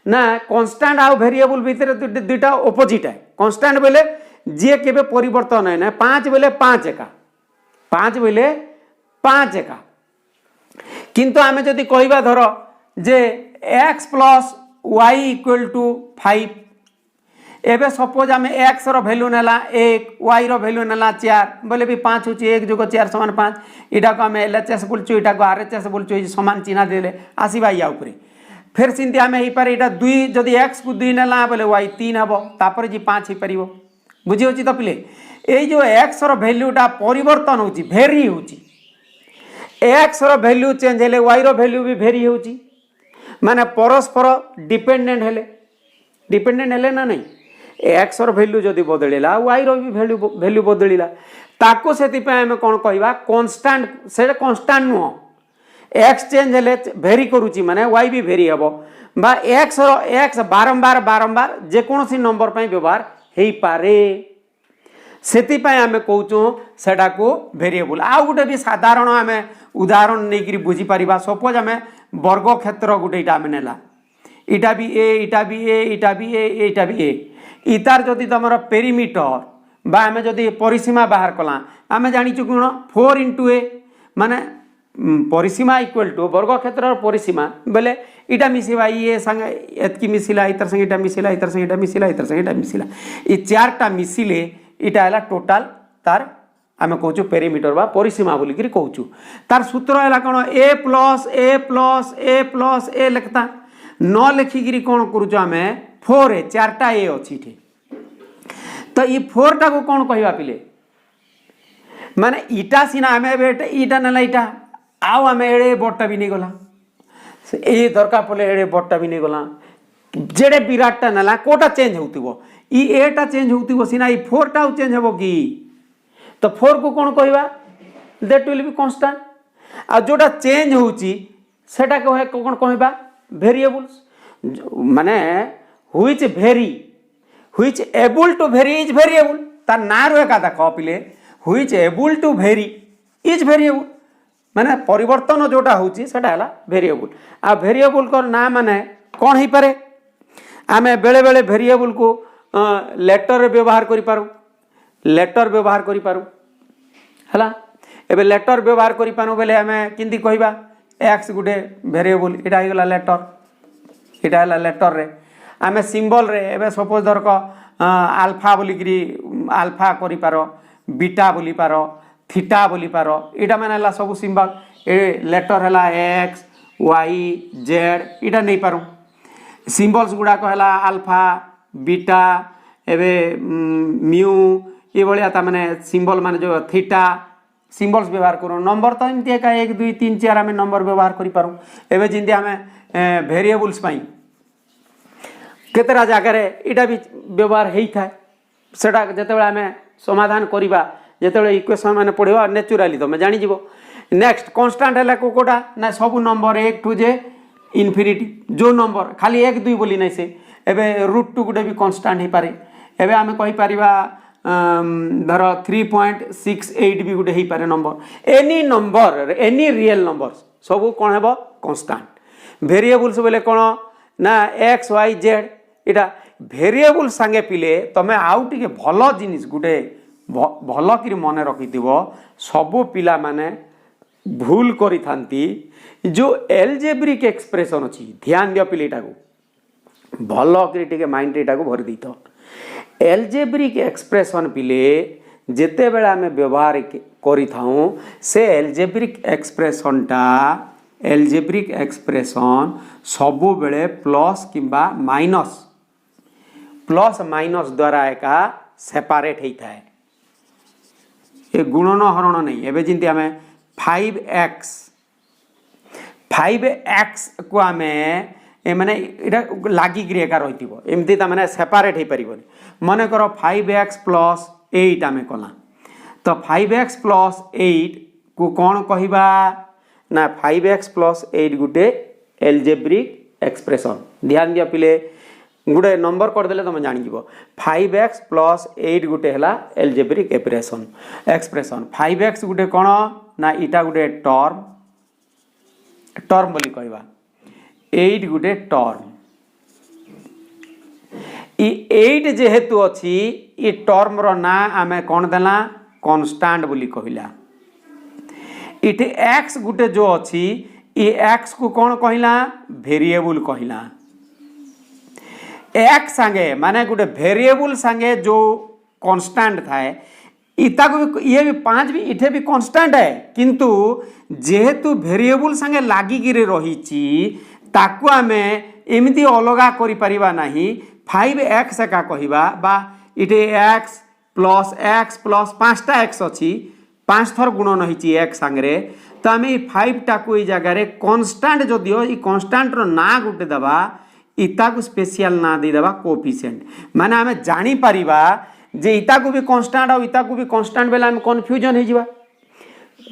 ना कन्स्टांट आउ वेरिएबल भितर दुईटा ऑपोजिट है कन्स्टांट बोले जी के परिवर्तन है ना 5 बोले 5 एका 5 बोले 5 एका किंतु आमे जदि कहबा धर जे x + y = 5 एबे सपोज आम एक्स रैल्यू नेला 1 वाई रैल्यू नेला 4 बोले भी 5 हो 1 + 4 = 5 इटा को आम एलएचएस बोलचु इटा को आरएचएस बोलचु सामान चिन्ह देले आसीबा या ऊपर फिर सिंती आम हो पारे इटा 2 जदि एक्स को 2 नेला बोले वाई 3 हबो तापर जी 5 हो पारिबो बुझी होची तो पिले ए जो एक्स रो वैल्यूटा परिवर्तन होची भेरी होची एक्स रो वैल्यू चेंज हेले वाई रो वैल्यू भी भेरी होची माने परस्पर डिपेंडेंट हेले ना नहीं एक्स रो वैल्यू जदि बदलिला वाई रो भी वैल्यू बदलिला ताको सेति पे हम कोन कहबा कांस्टेंट से कांस्टेंट नो एक्स चेंज हेले भेरी करूची माने वाई भी भेरी हबो बा एक्स बारंबार जे कोनोसी नंबर पे व्यवहार हेई पारे सेति पे आमे कहूचो सेटा को वेरिएबल आ गुटे भी साधारण आमे उदाहरण नै करी बुझी परिबा सपोज आमे वर्ग क्षेत्र गुटे इटा आमे नेला इटा भी ए इटा भी ए इटा भी ए इटा भी ए इतार जदि तमर पेरीमीटर बा आमे जदि परिसीमा बाहर कला आमे जानिचु कोन 4 * a माने परिसीमा इक्वल टू वर्ग क्षेत्र परिसीमा बोले इटा मिसिबा ये संगे एतकी मिसिला इतर संगे इटा मिसिला इतर संगे इटा मिसिला इतर संगे इटा मिसिला ई चारटा मिसिले इटा हला टोटल तार आमे कहूचु पेरीमीटर बा परिसीमा बोली करी कहूचु तार सूत्र हला कोन a + a + a + a लिखता न लिखिकी कौन करुच आम 4 ए 4टा ए अच्छी तो ये 4टा को कौन कहवा पिले माने इटा सीना आम इटा ना इटा आउ आम एड़े बड़टा भी नहीं गला ए दरकार पड़े एड़े बड़टा भी नहीं गला जेड़े विराटटा नाला कोटा चेंज होतिबो ई एटा चेंज होतिबो सीना ई 4टा चेंज होबो की तो 4 को कौन कहवा दैट विल बी कांस्टेंट आ जोटा चेंज होउची सेटा कहे कौन कहवा वेरिएबल्स माने which vary which able to vary is variable तार ना रो का देखो पिले which able to vary is variable माने परिवर्तन जोटा होउची सेटा हला वेरिएबल आ वेरिएबल को ना माने कौन ही पारे आमे बेले बेले वेरिएबल को लेटर व्यवहार करि पारू लेटर व्यवहार करि पारू हला एबे लेटर व्यवहार करि पानु बेले आमे किंदी कहबा एक्स गुटे वेरिएबल एटा ही गला लेटर एटा हला लेटर रे आमे सिंबल रे एबे सपोज धर को अल्फा बोली करी अल्फा करि पारो बीटा बोली पारो थीटा बोली पारो एटा माने हला सब सिंबल ए लेटर हला एक्स वाई जेड एटा नहीं पारू सिंबल्स गुड़ा कहला अल्फा बीटा एबे म्यू ये भाया ता माने सिंबल माने जो थीटा सिंबल्स व्यवहार करूँ नंबर तो एमती एका 1 2 3 4 आम नंबर व्यवहार करि पारू एबे जिंदी आम वेरिएबल्स पाई केतेरा जगार इटा भी व्यवहार होता है सेटा जेतेबेले आम समाधान करिबा जेतेबेले इक्वेशन माने पढ़िबा नेचुराली तमे जानि जिवो नेक्स्ट कांस्टेंट है कोकोटा ना सब नंबर 1 टू जे इनफिनिटी जो नंबर खाली 1 2 बोली नहीं से एबे √2 गुटे भी कांस्टेंट हो पारे एबे आमे कहि परिबा धर 3.68 भी गोटे पारे नंबर एनी रियल नंबर सब कौन है कांस्टेंट वेरिएबल्स बोले कौन ना एक्स वाई जेड इटा वेरिएबल सांगे पिले तमे आउ टिके भल जिनिस गोटे भल कि मन रखिथिबो सब पिला माने भूल करि थांती जो एल्जेब्रिक एक्सप्रेशन अछि ध्यान दियो पिलेटा को भल कि टिके माइंड एटा को भर दैतो एल्जेब्रिक एक्सप्रेशन पिले जेते बेला आमे व्यवहार करि थाउ से एल्जेब्रिक एक्सप्रेशन सबु बेले प्लस किंबा प्लस माइनस द्वारा एका सेपरेट होता है ये गुणन हरण नहीं एबे जिंती आमे 5x को आमे ए माने इटा लागिकी एका रहिथिबो एमती ता माने सेपरेट हो पारिबोनी मन कर 5x + 8 आमे कला तो 5x + 8 को कौन कहबा ना 5x + 8 गुटे एल्जेब्रिक एक्सप्रेशन ध्यान दिया पिले गुटे नंबर कर देले तुम जानि जिवो 5x + 8 गुटे हला एल्जेब्रिक एक्सप्रेशन 5x गुटे कौन ना इटा गुटे टर्म बोली कहबा 8 गुटे टर्म 8 जेहेतु अच्छी ये टर्म रो ना आमे कौन देला कांस्टेंट बोली कहला इटे x गुटे जो अच्छी ये x को कौन कहला वेरिएबल कहला x संगे माने गुटे वेरिएबल संगे जो कांस्टेंट थाए इता को भी ये भी 5 भी इठे भी कांस्टेंट है किंतु जेहेतु वेरिएबल संगे लागी गिरे रहिची ताकू आमे एमिति अलगा करि परिबा नाही 5x का कहबा बा इटे x प्लस 5टा x अछि 5 थर गुणन होइची x संगे तो आमे 5 टा को ई जगह रे कांस्टेंट जो दियो ई कांस्टेंट रो ना गुटे दबा इता को स्पेशल ना दे दबा कोएफिशिएंट माने आमे जानि परिबा जे इता को भी कांस्टेंट और इता को भी कांस्टेंट बेला आमे कंफ्यूजन हो जिबा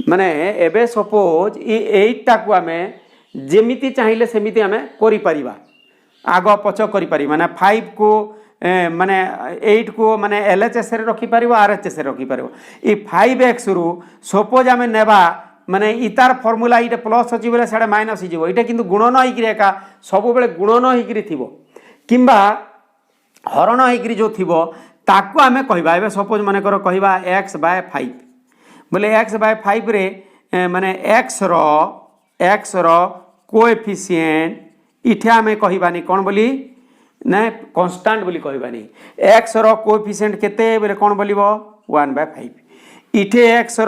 माने एबे सपोज ई 8 टा को आमे जेमिति चाहिए सेमिति आमे करि परिबा आग पछ करि परिबा माने 5 को माने 8 को माने एलएचएस रे रखि परिबो आरएचएस रे रखि परिबो ई 5x रु सपोज आमे नेबा माने इतार फार्मूला इटे प्लस अछि बेले सेडा माइनस हि जिवो इटा किंतु गुणन होइकरी एका सब बेले गुणन होइकरी थिबो किंबा हरण होइकरी जो थिबो ताकू आमे कहबा एबे सपोज माने कर कहबा x/5 बोले x/5 रे माने x रो कोएफिशिएंट इठे आमे कहबानी कोन बोली ना कांस्टेंट बोली कहबानी x रो कोएफिशिएंट केते बोले कोन बोलिबो 1/5 इठे x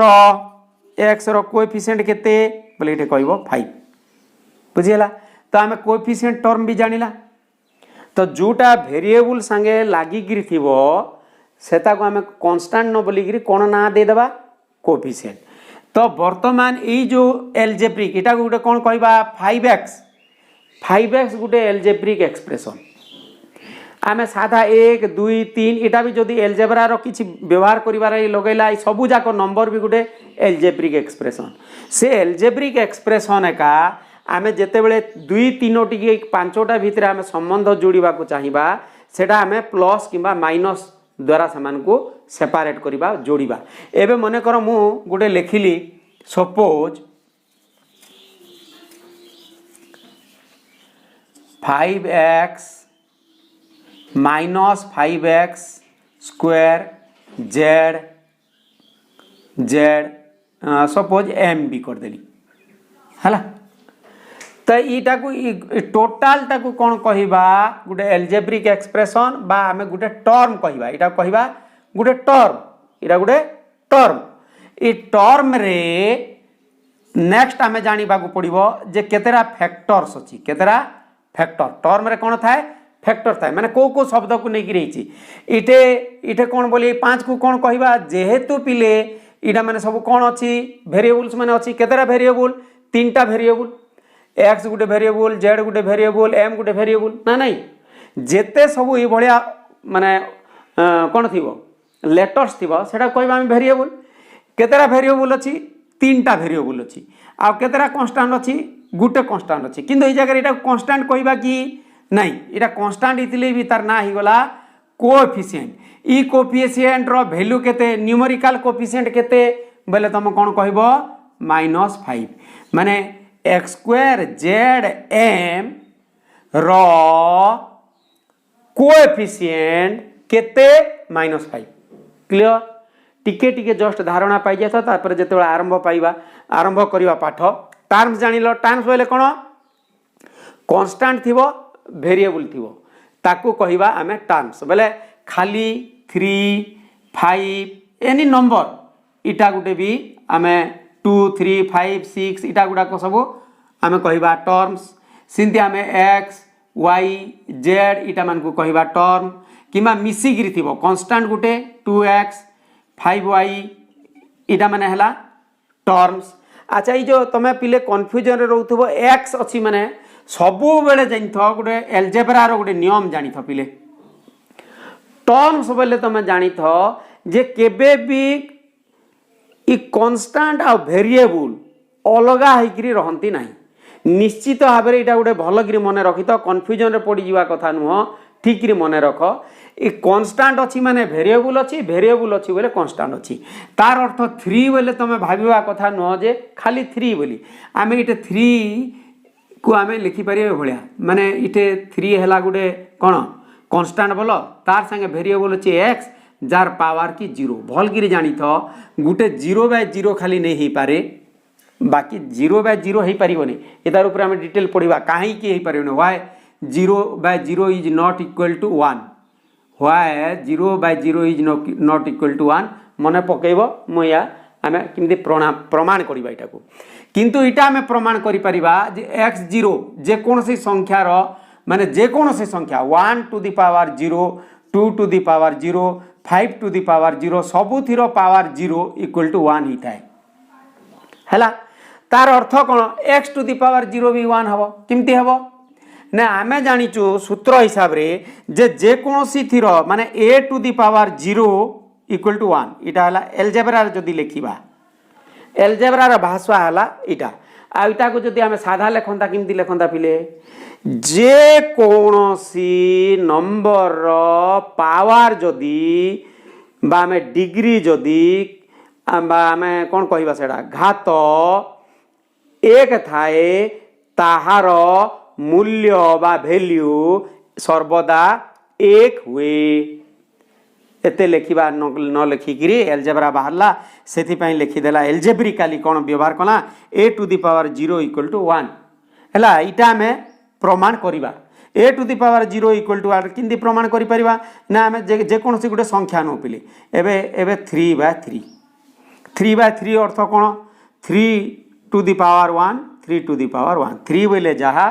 रो कोएफिशिएंट केते बोले इठे कहबो 5 बुझियला तो आम कोएफिशिएंट टर्म भी जानिला तो जोटा वेरिएबल संगे लागिकी थिबो सेता को आम कांस्टेंट न बोलिकी कौन ना देदेबा कोएफिशिएंट। तो वर्तमान ये जो एलजेब्रिक इटा गोटे कौन कहबा 5x गोटे एलजेब्रिक एक्सप्रेशन आम साधा 1 2 3 इटा भी जदि एलजेब्रार किसी व्यवहार कर लगेला सबू जाक नंबर भी गोटे एलजेब्रिक एक्सप्रेशन से एलजेब्रिक एक्सप्रेशन एका आम जितेबले 2 3 टी 5टा भितर आम संबंध जोड़ा चाहिए सेटा आम प्लस किंबा माइनस द्वारा से सेपारेट करवा जोड़ा। एवं मन कर मु गोटे लिखिली suppose 5x minus 5x square Z Z suppose M भी करदेली है तो यीटा को टोटाल टाको कौन कहबा गोटे एलजेब्रिक एक्सप्रेशन बा आमे गोटे टर्म कहबा इटा कहबा गोटे टर्म इटा गोटे टर्म ए टर्म रे नेक्स्ट आमे जानिबा को पड़िबो जे केतेरा फैक्टर्स अछि केतेरा फैक्टर टर्म रे कौन थाए फैक्टर थाए माने को शब्द को नहीं रही इटे इटे कौन बोली 5 को कौन कहबा जेहेतु पिले इटा माने सब कौन अछि वेरिएबल्स माने अछि केतेरा वेरिएबल 3टा वेरिएबल एक्स गोटे वेरिएबल जेड गोटे वेरिएबल एम गोटे वेरिएबल ना नहीं जेते सब ये भाया माने कौन थी लेटर्स थी सेटा कहबा हम वेरिएबल केतेरा वेरिएबल अछि 3टा वेरिएबल अछि आ केतेरा कांस्टेंट अछि गोटे कांस्टेंट अछि किंतु ए जगह एटा कांस्टेंट कहबा कि नहीं एटा कांस्टेंट इतले भी तार ना ही गला कोएफिशिएंट ई कोएफिशिएंट रो वैल्यू केते न्यूमेरिकल कोएफिशिएंट केते बोले तुम कौन कहबो -5 माने एक्स स्क्वायर जेड एम रो कोएफिशिएंट केते -5 क्लियर टिके टिके जस्ट धारणा पाई जाता तापर जेते आरंभ पाइबा आरंभ करिवा पाठ टर्म्स जानिलो टर्म्स बोले कोन कांस्टेंट थिबो वेरिएबल थिबो ताकू कहिबा आमे टर्म्स बोले खाली 3 5 एनी नंबर इटा गुटे भी आमे 2 3 5 6 इटा गुडा को सब आमे कहबा टर्म्स सिंती आमे x y z इटा मान को कहबा टर्म किमा मिसी गिरी थिबो कांस्टेंट गुटे 2x 5y इटा माने हला टर्म्स। अच्छा ये जो तमे पिले कन्फ्यूजन रे रहउथबो x अछि माने सबु बेले जानिथो गुटे एलजेब्रा रो गुटे नियम जानिथो पिले टर्म्स बोले तमे जानिथो जे केबे भी इ कांस्टेंट आ वेरिएबल अलगा होइकरी रहंती नाही निश्चित भाव में यहाँ गोटे भलकर मन रखी तो कन्फ्यूजन रे पड़ जावा कथा नुह ठीक मन रख ये कांस्टेंट अच्छी माने वेरिएबल अच्छी बोले कांस्टेंट अच्छी तार अर्थ 3 बोले तुम भाविया कथा नुह जे खाली 3 बोली आम ये 3 को आम लिखिपर भाया माने इटे 3 है गोटे कौन कांस्टेंट बोल तार संगे वेरिएबल अच्छी एक्स जार पावर की 0 भलकर जानी था गोटे 0/0 खाली नहीं हो पारे बाकी 0/0 हो पारनी यार ऊपर आम डिटेल पढ़ा कहीं पारे why 0/0 is not equal to 1 why 0/0 is not equal to 1 मन पकेब मुया आम केमती प्रमाण करवा यहाँ को किंतु इटा आम प्रमाण करें x0 जेकोसी संख्यार माने जेकोसी संख्या 1 to the power 0 2 to the power 0 5 to the power 0 सबुथिर पावर 0 इक्वल टू 1 ही है तार अर्थ कौन x टू दी पावर 0 भी 1 हम किमती हम ना आम जाचु सूत्र हिसाब रे जेकोसी थीर माने a to the power 0 equal to 1 इटा है एलजेब्रा जदि लिखा एलजेब्रार भाषा है इटा आईटा को जदि आम साधा लेखंता किमती लेखंता पिले जेकोसी नंबर पावर जदि बा आम डिग्री जदि आम कौन कहवा से घात 1 थाए ताहार मूल्य बा वैल्यू सर्वदा 1 हुए एते लिखा न लिखिकी एलजेब्रा बाहरला से लिखिदेला एलजेब्रिकाली कौन व्यवहार कला a to the power 0 equal to 1 है इटा आम प्रमाण करवा a to the power 0 equal to 1 किंती प्रमाण करें ना आम जेकोसी गोटे संख्या नु पिले एबे 3/3 3/3 अर्थ कौन 3 to the power 1 3 to the power 1 3 बोले जहाँ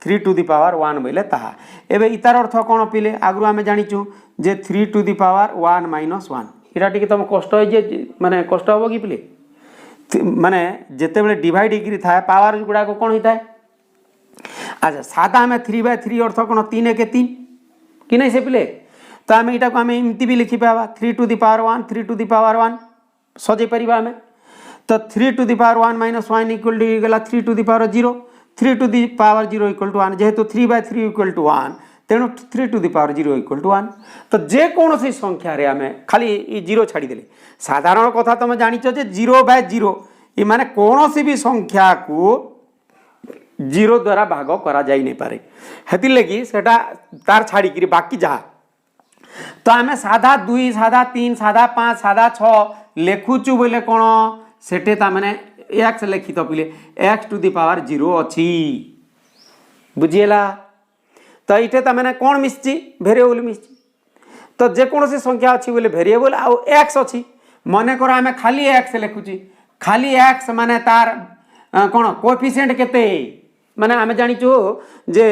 3 टू दी पावर 1 बोले ताहा एबे इतार अर्थ कोन पिले आगु आमे जानिचु जे 3 टू दी पावर 1 माइनस 1 इटा टिके तुम कष्ट होई जे माने कष्ट होबो कि पिले माने जेते बेले डिवाइड हेकरी थाए पावर गुडा को कोन होइताए अच्छा सादा हमें 3/3 अर्थ कोन 3 के 3 कि नहीं से पिले तो आम यहाँ को आम एमती भी लिखि पावा 3 to the power 1 3 to the power 1 सजे पारिबा आमे तो 3 to the power 1 minus 1 equal to गला 3 to the power 0 3 to the power 0 equal to 1 जेहेतु 3/3 इक्वल टू 1 तेणु 3 to the power 0 equal to 1 तो जेकोसी संख्या रे आमे खाली ये 0 छाड़ी देले साधारण कथा तुम जानिଛ जे 0/0 ये माने कोनोसी भी संख्या को 0 द्वारा भाग करा जाई नहीं पारे हेति लगी सेटा तार छाड़ी कि बाकी जहा तो आमे साधा 2 साधा 3 साधा 5 साधा 6 लेखुचु बोले कोन सेटे ता माने x लिखित पिले x टू दी पावर 0 अछि बुझिएला तो इठे ता माने कोन मिसची वेरिएबल मिसची तो जे कोनोसी संख्या अछि बोले वेरिएबल आ x अछि मने कर आमे खाली x लिखुची खाली x माने तार कोन कोएफिशिएंट केते माने आमे जानिचो जे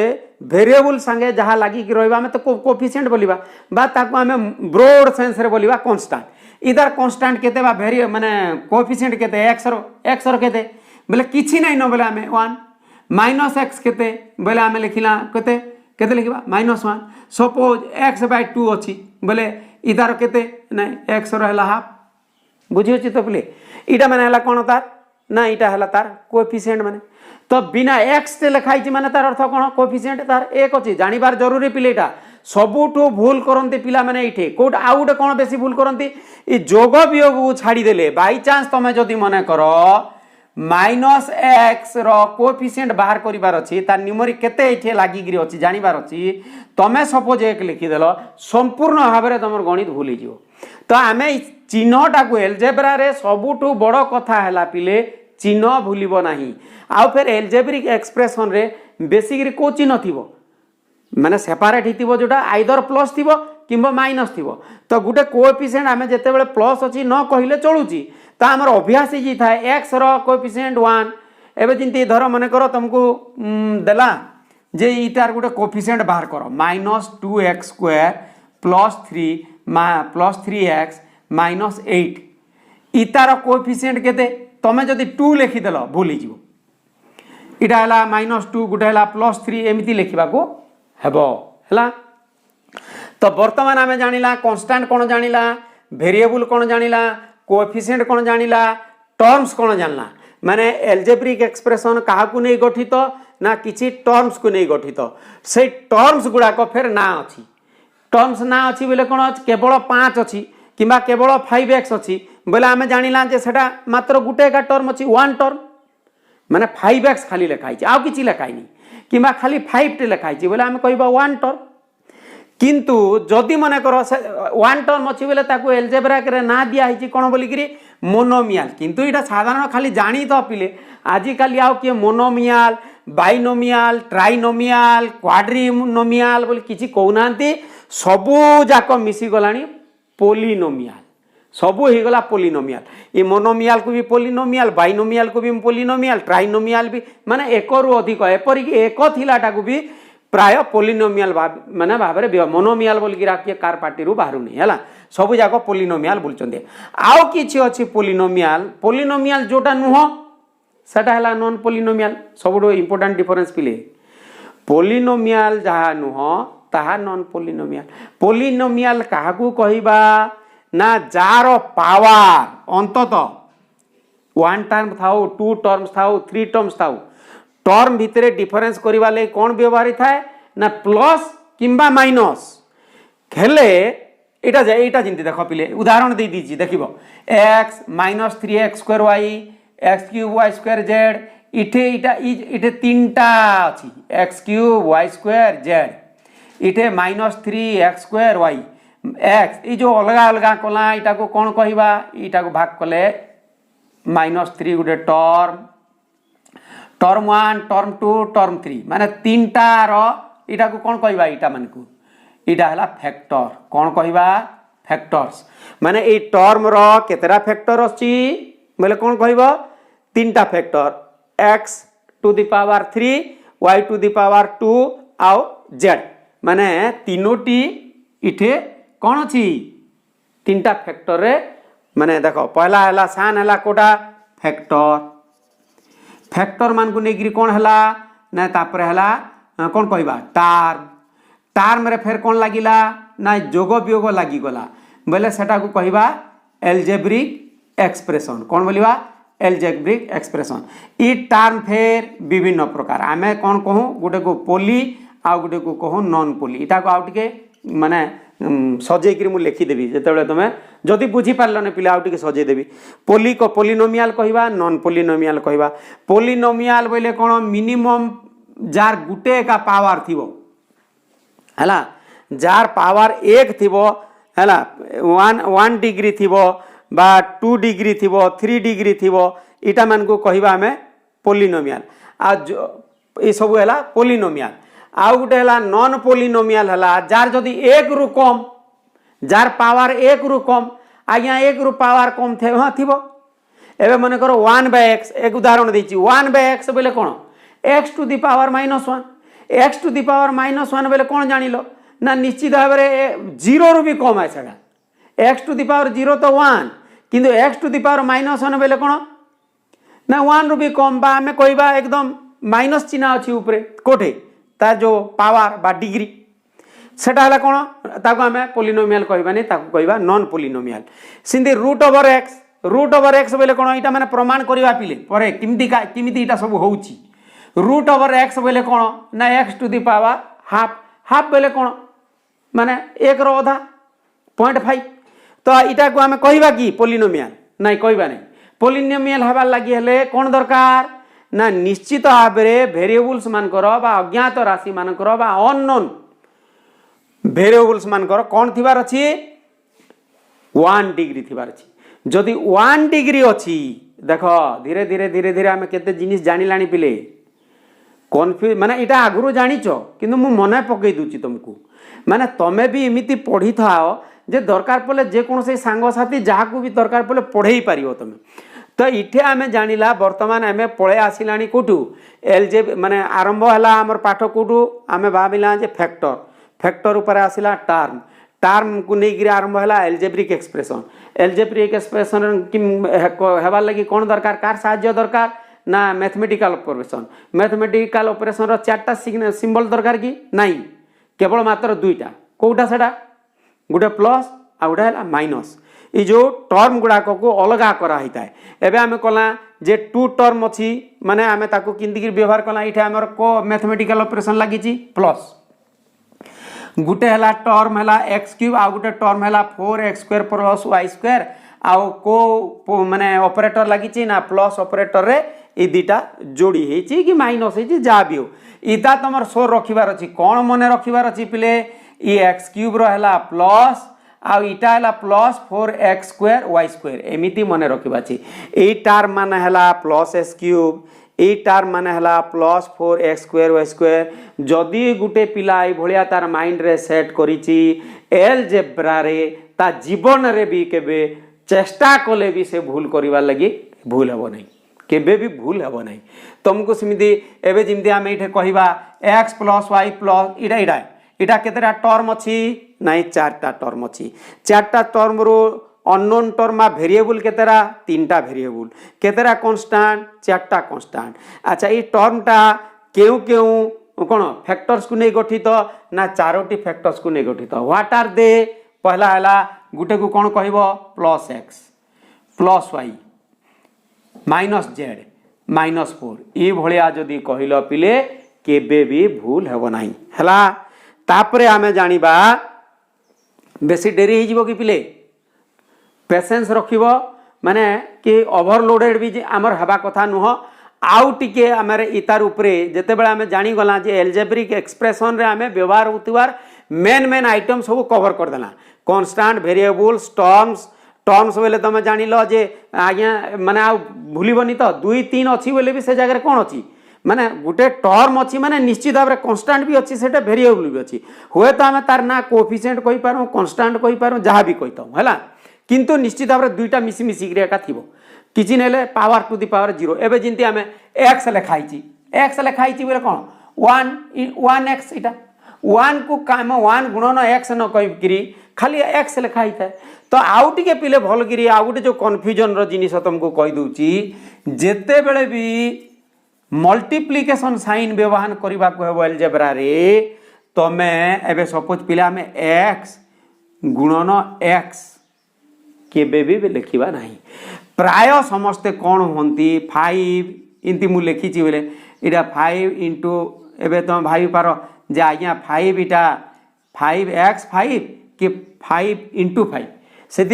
वेरिएबल संगे जहाँ लगी रहिबा में तो कोएफिशिएंट बोलिबा बा ताको आमे ब्रॉड सेंस रे बोलिबा कांस्टेंट इधर कांस्टेंट केते बा वेरिएबल माने कोएफिशिएंट केते x रो केते बोले किछि नै न बोले आमे 1 माइनस x केते बोले आमे लिखिला केते केते लिखिबा -1 सपोज x/2 अछि बोले इधर केते नै x रो हला हाफ बुझियो छि तो बोले इटा माने हला कोन तार ना इटा हला तार कोएफिशिएंट माने तो बिना x से लिखाई माने तार अर्थ कोन कोएफिशिएंट तार 1 अछि जानिबार जरूरी पिलेटा सबुठो भूल करंती पिला माने इठे कोड आउट कोन बेसी भूल करंती ई जोग वियोग को छाड़ी देले बाय चांस तमे जदी मने करो -x रो कोएफिशिएंट बाहर करिबार अछि तार न्यूमेरिक केते इठे लागि गिरी अछि जानिबार अछि तमे सपोज 1 लिखि देलो संपूर्ण भाबरे तमर गणित भूली जिवो तो आमे चिन्हटा को एलजेब्रा रे सबुठो बड़ कथा हला पिले चिन्ह भूलिबो नाही आ फिर एलजेब्रिक एक्सप्रेशन रे बेसिकली को चिन्ह थिबो माने सेपरेट हितिबो जोटा आइदर प्लस थिबो किंबा माइनस थिबो तो गुटे कोएफिशिएंट आमे जेते बेले प्लस अछि न कहिले चलुची ता हमर अभ्यास जी थाए x रो कोएफिशिएंट 1 एबे जिंती धर माने करो तुमको देला जे इटार गुटे कोएफिशिएंट बाहर करो -2x² + 3x -8 इतार कोएफिशिएंट केते तमे जदी 2 लिखि देलो भूली जिवो इटा हला -2 गुटे हला +3 एमिति लिखिबा को हेबो हला तो वर्तमान आमे जानिला कांस्टेंट कोन जानिला वेरिएबल कोन जानिला कोएफिशिएंट कोन जानिला टर्म्स कोन जानला माने एलजेब्रिक एक्सप्रेशन काहा को नै गठित ना किछि टर्म्स को नै गठित से टर्म्स गुडा को फेर ना अछि टर्म्स ना अछि बोले कोन केवल 5 अछि किबा केवल 5x अछि बोले आमे जानिला जे सेटा मात्र गुटे का टर्म अछि 1 टर्म माने 5x खाली लेखाइ आ किछि लेखाइ नै किबा खाली 5 टे लेखाइ बोले आमे कहबा 1 टर्म किंतु जदि मने करो 1 टर्म अछि बोले ताको एलजेब्रा करे ना दिया हिची कोन बोली गिरी मोनोमियल किंतु इटा साधारण खाली जानी तो पिले आजि काली आउ के मोनोमियल बाइनोमियल ट्राइनोमियल क्वाड्रिनोमियल बोली किछि कहउनांती सबु जाको मिसी गलानी पोलिनोमियल सबु ही गला पोलिनोमियल ये मोनोमियल को भी पोलिनोमियल बाइनोमियल को भी पोलिनोमियल ट्राइनोमियल भी माने एक रु अधिक एपरि एक थिलाटा को भी प्राय पोलिनोमियल माने भाबरे मोनोमियल बोल कि राखिए कार पार्टी रु बाहरु नहीं हला सब जाको पोलिनोमियल बोलचंदे आउ किछि अछि पोलिनोमियल जोटा नुह सेटा हला नॉन पोलिनोमियल सबुडो इंपोर्टेंट डिफरेंस पिले पोलिनोमियल जहा नुह ताहा नॉन पोलिनोमियल काहा को कहिबा ना जार पावर अंतत 1 टर्म थाउ 2 टर्म्स थाउ 3 टर्म्स थाउ टर्म भितरे डिफरेंस करिवा ले कोन व्यवहार थाए ना प्लस किंबा माइनस खेले एटा जिंती देखो पिले उदाहरण दे दीजी देखिबो x - 3x² y x³ y² z इठे तीनटा अछि x³ y² z इठे -3x² y x ई जो अलगा अलगा कला इटा को कोन कहिबा इटा को भाग कले -3 गुटे टर्म 1 टर्म 2 टर्म 3 माने तीनटा रो इटा को कोन कहिबा इटा मन को इटा हला फैक्टर कोन कहिबा फैक्टर्स माने ए टर्म रो केतेरा फैक्टर अछि बोले कोन कहिबा तीनटा factor x to the power 3 y to the power 2 आउ z माने तीनोटी इठे कौन अच्छी तीनटा फैक्टर रे माने देखो पहला है सान है कोटा फैक्टर फैक्टर मान को नहीं कौन है ना तापर है कौन कहवा टार्म टार्म रे फिर कौन लगिला ना जोग वियोग लगिगला बोले सेटा को कहवा एल्जेब्रिक एक्सप्रेशन कौन बोलिबा एल्जेब्रिक एक्सप्रेशन ई टार्म फेर विभिन्न प्रकार आमे कौन कहूँ गोटे को पोली आ गोटे को कहूँ नॉन पोली इटा को आउ टिके माने सजेकरी मु लिखिदेवी जिते तुम जदि बुझीपारे पिला आउ टिके सजेदेवी पोली को पोलिनोमियाल कहवा नॉन पोलिनोमियाल कहवा पोलिनोमियाल बोले कौन मिनिमम जार गुटे का पावर थिबो हैला जार पावर एक थिबो हैला 1 डिग्री थिबो बा 2 डिग्री थिबो 3 डिग्री थिबो इटा मान को कहवा हमें पोलिनोमियाल आ ये सब है पोलिनोमियाल आउ गोटे है नॉन पोलिनोमियाल है जार जदि एक रु कम जार पावर एक रु कम आज्ञा एक रु पावर कम थे हाँ थी एवं मन कर 1/x एक उदाहरण देती 1/x बोले कौन x to the power -1 x to the power -1 बोले कौन जान लो ना निश्चित भाव में 0 रु भी कम है सेटा x टू दी पावर 0 तो 1 किंतु x टू दी पावर -1 बोले कौन ना 1 रु भी कम बा हमें कहवा एकदम माइनस चिन्ह अच्छी ऊपर कोठे तार जो पावर बा डिग्री सेटा है कौन ताको हमें पोलिनोमियाल कहबानी ताको कहबा नॉन पोलिनोमियाल सिंधी रूट ओवर एक्स बोले कौन इटा माने प्रमाण करवा पिले परे किमिति इटा सब होउची रूट ओवर एक्स बोले कौन ना x to the power half बोले कौन माने एक रो आधा 0.5 तो इटा को हमें कहबा कि पोलिनोमियाल नहीं कहबा नहीं पोलिनोमियाल हबार लगी हेले कौन दरकार ना निश्चित भाव में भेरिएबल्स मानकर बा अज्ञात राशि मानकर बा अननोन भेरिएबल्स मानकर कौन थिबार अछि 1 डिग्री थिबार अछि जदि 1 डिग्री अछि देखो धीरे धीरे धीरे धीरे आमे केते जिनिस जानि लानी पिले कन्फ्यूज माने इटा आगुरु जानिचो किंतु मु मने पकई दुची तुमको माने तमे भी एमिति पढ़ी थाओ जे दरकार पले जे कोन से सांग साथी जहा को भी दरकार पले पढ़ेई पारियो तमे तो इठे आमे जानिला वर्तमान आमे पळे आसिलानी कोटू एलजे माने आरंभ हला हमर पाठ कोटू आमे भाबिला जे फैक्टर ऊपर आसिला टार्म को नहीं गिरे आरंभ हला एल्जेब्रिक एक्सप्रेशन कि हेबार लगी कौन दरकार कार साहाय्य दरकार ना मैथमेटिकल ऑपरेशन रो चारटा सिंबल दरकार कि नहीं केवल मात्र दुईटा कोटा सेटा गोटे प्लस आ गोटे है माइनस ये जो टर्म गुड़ाक को अलग कराई थाए एवं आम कला जे 2 टर्म अच्छी माने आम ताको किंदी व्यवहार कला ये आमर को मैथमेटिकल ऑपरेशन लगी प्लस गुटे है टर्म है x³ आ गोटे टर्म है 4x² प्लस y² आउ को माने ऑपरेटर लगी ना प्लस ऑपरेटर रे ये दुटा जोड़ी है कि माइनस है जहाँ भी हो इता तुम शो रखिबार अच्छी कौन मन रखिबार अच्छी पिले ये x³ रहा प्लस आ इटा है प्लस 4x² y² एमिति मन रखा ए टार्म मान है प्लस s³ ए टार्म मान है प्लस 4x² y² जदि गुटे पिला भाया तार माइंड रे सेट करिछि एलजेब्रा रे ता जीवन रे भी केबे चेष्टा कले भी से भूल करिवार लगी भूल हेबो नहीं केबे भी भूल हेबो नहीं तुमको सेमिति एबे जिमति आमे इठे कहिबा x + y + इटा केतेटा टर्म अच्छी नहीं 4टा टर्म अच्छी 4टा टर्म रो अननोन टर्म आ वेरिएबल केतेरा 3टा वेरिएबल केतेरा कांस्टेंट 4टा कांस्टेंट अच्छा ये टर्मटा केउ केउ कोन फैक्टर्स को नहीं गठित ना 4टी फैक्टर्स को नहीं गठित व्हाट आर दे पहला हला गुटे को कोन कहबो +x +y -z -4 ई भलिया जदी कहिलो पिले केबे भी भूल हेबो नाही हला तापरे आमे जानिबा बेसी डेरी हो जीवो कि पिले पेशेंस रखिबो माने कि ओवरलोडेड भी आमर हबा कथा नुह आउ टिके आमर इतार उपरे जते बेला आमे जानी गला जे एल्जेब्रिक एक्सप्रेशन रे आमे व्यवहार होतिवार मेन आइटम सब कवर कर देला कांस्टेंट वेरिएबल्स टर्म्स बोले तुम जान लो जे आज्ञा माने आ भूलबनी तो 2 3 अच्छी बोले भी से जगह कौन अच्छी माने गोटे टर्म अच्छी माने निश्चित भाव में कांस्टेंट भी अच्छी सेटा वेरिएबल भी अच्छी हुए तो आम तार ना कोएफिशिएंट कहि पारो कांस्टेंट कहि पारो जहाँ भी कहिता हैला किंतु निश्चित भाव में दुईटा मिसी मिसिक एका थिबो किछि नेले पावर टू दी पावर 0 एबे जिंती आमे x लेखाई छी बोले कौन 1x इटा 1 को काम 1 गुणन x न कहीकि खाली x लिखा ही था। तो आउ टिके पिले भल गिरी आउ गोटे जो कन्फ्यूजन रो जिनिस तुमको कहि दूची जेते बेले भी मल्टीप्लिकेशन साइन व्यवहार करबा को हेबो अलजेब्रा रे तमे एबे सपोज पिला में x गुणन x केबे भी लिखिबा नहीं। प्राय समस्ते कौन होंती 5 इनती मु लिखी बोले इटा 5 इंटू एबे तुम भाई पार जे आज्ञा 5 इटा 5x 5 कि 5 इंटू 5 से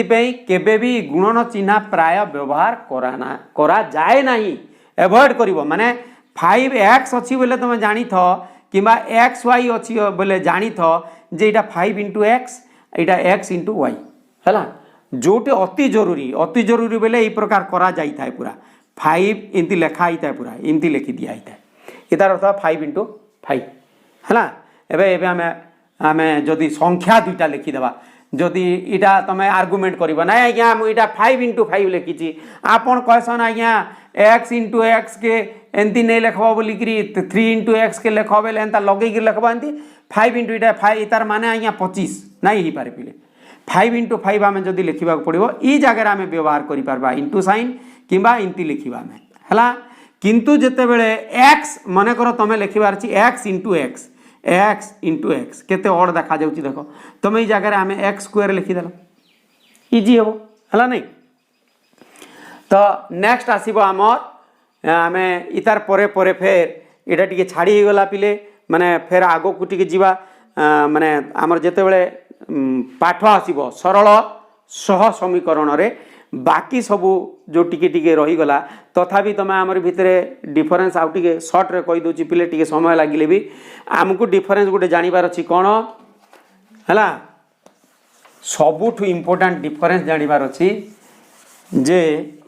केबे भी गुणन चिन्ह प्राय व्यवहार करा जाए नहीं एवॉइड करिवो माने 5x अच्छी बोले तुम जानी थो किंबा xy अच्छी बोले जानी थो जे इटा 5 इंटू x इटा x इंटू y है जोटे अति जरूरी बोले यही प्रकार करा जाई था पूरा 5 इमती लेखा ही था पूरा इमती लिखि दिया ही था इतार अर्थ 5 इंटू 5 है एबे आमे आमे जदि संख्या दुईटा लिखिदेवा जदि इटा तुम आर्गुमेंट कर ना आज्ञा मुझे 5 इंटू 5 लिखी आपन कहसन आज्ञा x इंटू एक्स के एमती नहीं लिखब बोलिकी 3 इंटू एक्स के लिख बोले एंता लगे लिखब एमती 5 इंटू इटा 5 तार माने आज्ञा 25 नहीं ही पारे पिले 5 इंटू 5 आम जदि लिखा पड़ो ई जगह आम व्यवहार करा इंटू साइन किंबा इमती लिखा है किंतु जिते बड़े एक्स मन कर तुम लिखार एक्स इंटू एक्स केते अड देखा जाऊँगी देख तुम ये जगह आम एक्स स्क्वायर लिखिदेल इजी हे है नहीं। तो नेक्स्ट आसब आमर आम इतार परे परे फेर इटा टी छाड़ी गला पिले माने फेर आग को टी जा माने आमर जिते बड़े पाठ आसब सरल सह समीकरण रे बाकी सबू जो टिके टिके रहीगला तथापि तुम आमर भितर डिफरेन्स आउ टिके सर्ट रे कही दूची पिले टिके समय लगिले भी आमको डिफरेन्स गोटे जानिबार अछि कोन हला सबुठु इम्पोर्टेंट डिफरेन्स जानिबार अछि जे